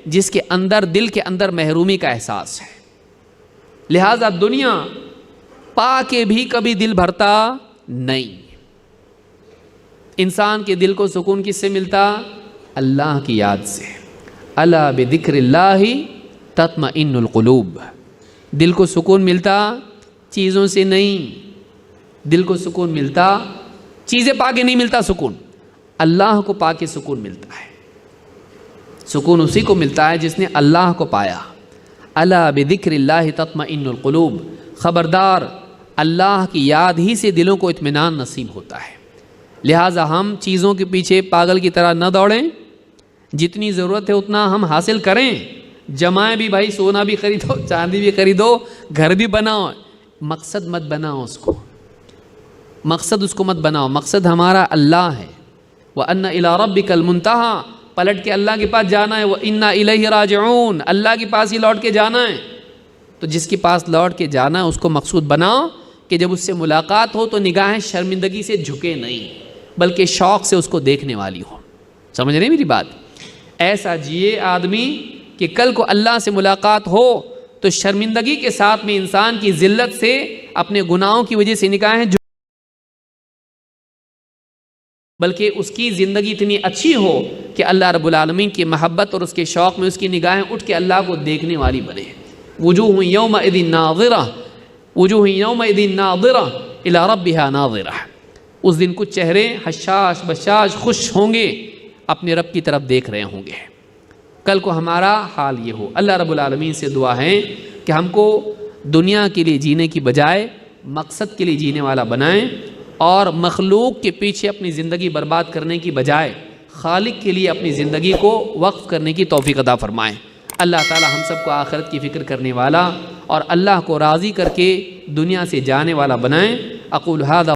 جس کے اندر، دل کے اندر محرومی کا احساس ہے۔ لہذا دنیا پا کے بھی کبھی دل بھرتا نہیں۔ انسان کے دل کو سکون کس سے ملتا؟ اللہ کی یاد سے۔ الا بذکر اللہ تطمئن القلوب، دل کو سکون ملتا چیزوں سے نہیں، دل کو سکون ملتا چیزیں پا کے نہیں ملتا سکون، اللہ کو پا کے سکون ملتا ہے۔ سکون اسی کو ملتا ہے جس نے اللہ کو پایا۔ الا بذکر اللہ تطمئن القلوب، خبردار اللہ کی یاد ہی سے دلوں کو اطمینان نصیب ہوتا ہے۔ لہٰذا ہم چیزوں کے پیچھے پاگل کی طرح نہ دوڑیں، جتنی ضرورت ہے اتنا ہم حاصل کریں، جمائیں بھی بھائی، سونا بھی خریدو، چاندی بھی خریدو، گھر بھی بناؤ، مقصد مت بناؤ اس کو، مقصد اس کو مت بناؤ، مقصد ہمارا اللہ ہے۔ وَأَنَّ إِلَىٰ رَبِّكَ الْمُنْتَهَىٰ، پلٹ کے اللہ کے پاس جانا ہے۔ وَإِنَّا إِلَيْهِ رَاجِعُونَ، اللہ کے پاس ہی لوٹ کے جانا ہے۔ تو جس کے پاس لوٹ کے جانا ہے اس کو مقصود بناؤ کہ جب اس سے ملاقات ہو تو نگاہیں شرمندگی سے جھکے نہیں بلکہ شوق سے اس کو دیکھنے والی ہو۔ سمجھ رہے ہیں میری بات؟ ایسا جیے آدمی کہ کل کو اللہ سے ملاقات ہو تو شرمندگی کے ساتھ میں انسان کی ذلت سے، اپنے گناہوں کی وجہ سے نگاہیں بلکہ اس کی زندگی اتنی اچھی ہو کہ اللہ رب العالمین کی محبت اور اس کے شوق میں اس کی نگاہیں اٹھ کے اللہ کو دیکھنے والی بنے۔ وجوہ یومئذ ناظرہ، وجوہ یومئذ ناظرہ الی ربہا ناظرہ، اس دن کچھ چہرے حشاش بشاش خوش ہوں گے، اپنے رب کی طرف دیکھ رہے ہوں گے۔ کل کو ہمارا حال یہ ہو۔ اللہ رب العالمین سے دعا ہے کہ ہم کو دنیا کے لیے جینے کی بجائے مقصد کے لیے جینے والا بنائیں، اور مخلوق کے پیچھے اپنی زندگی برباد کرنے کی بجائے خالق کے لیے اپنی زندگی کو وقف کرنے کی توفیق عطا فرمائیں۔ اللہ تعالی ہم سب کو آخرت کی فکر کرنے والا اور اللہ کو راضی کر کے دنیا سے جانے والا بنائیں۔ اقول ھذا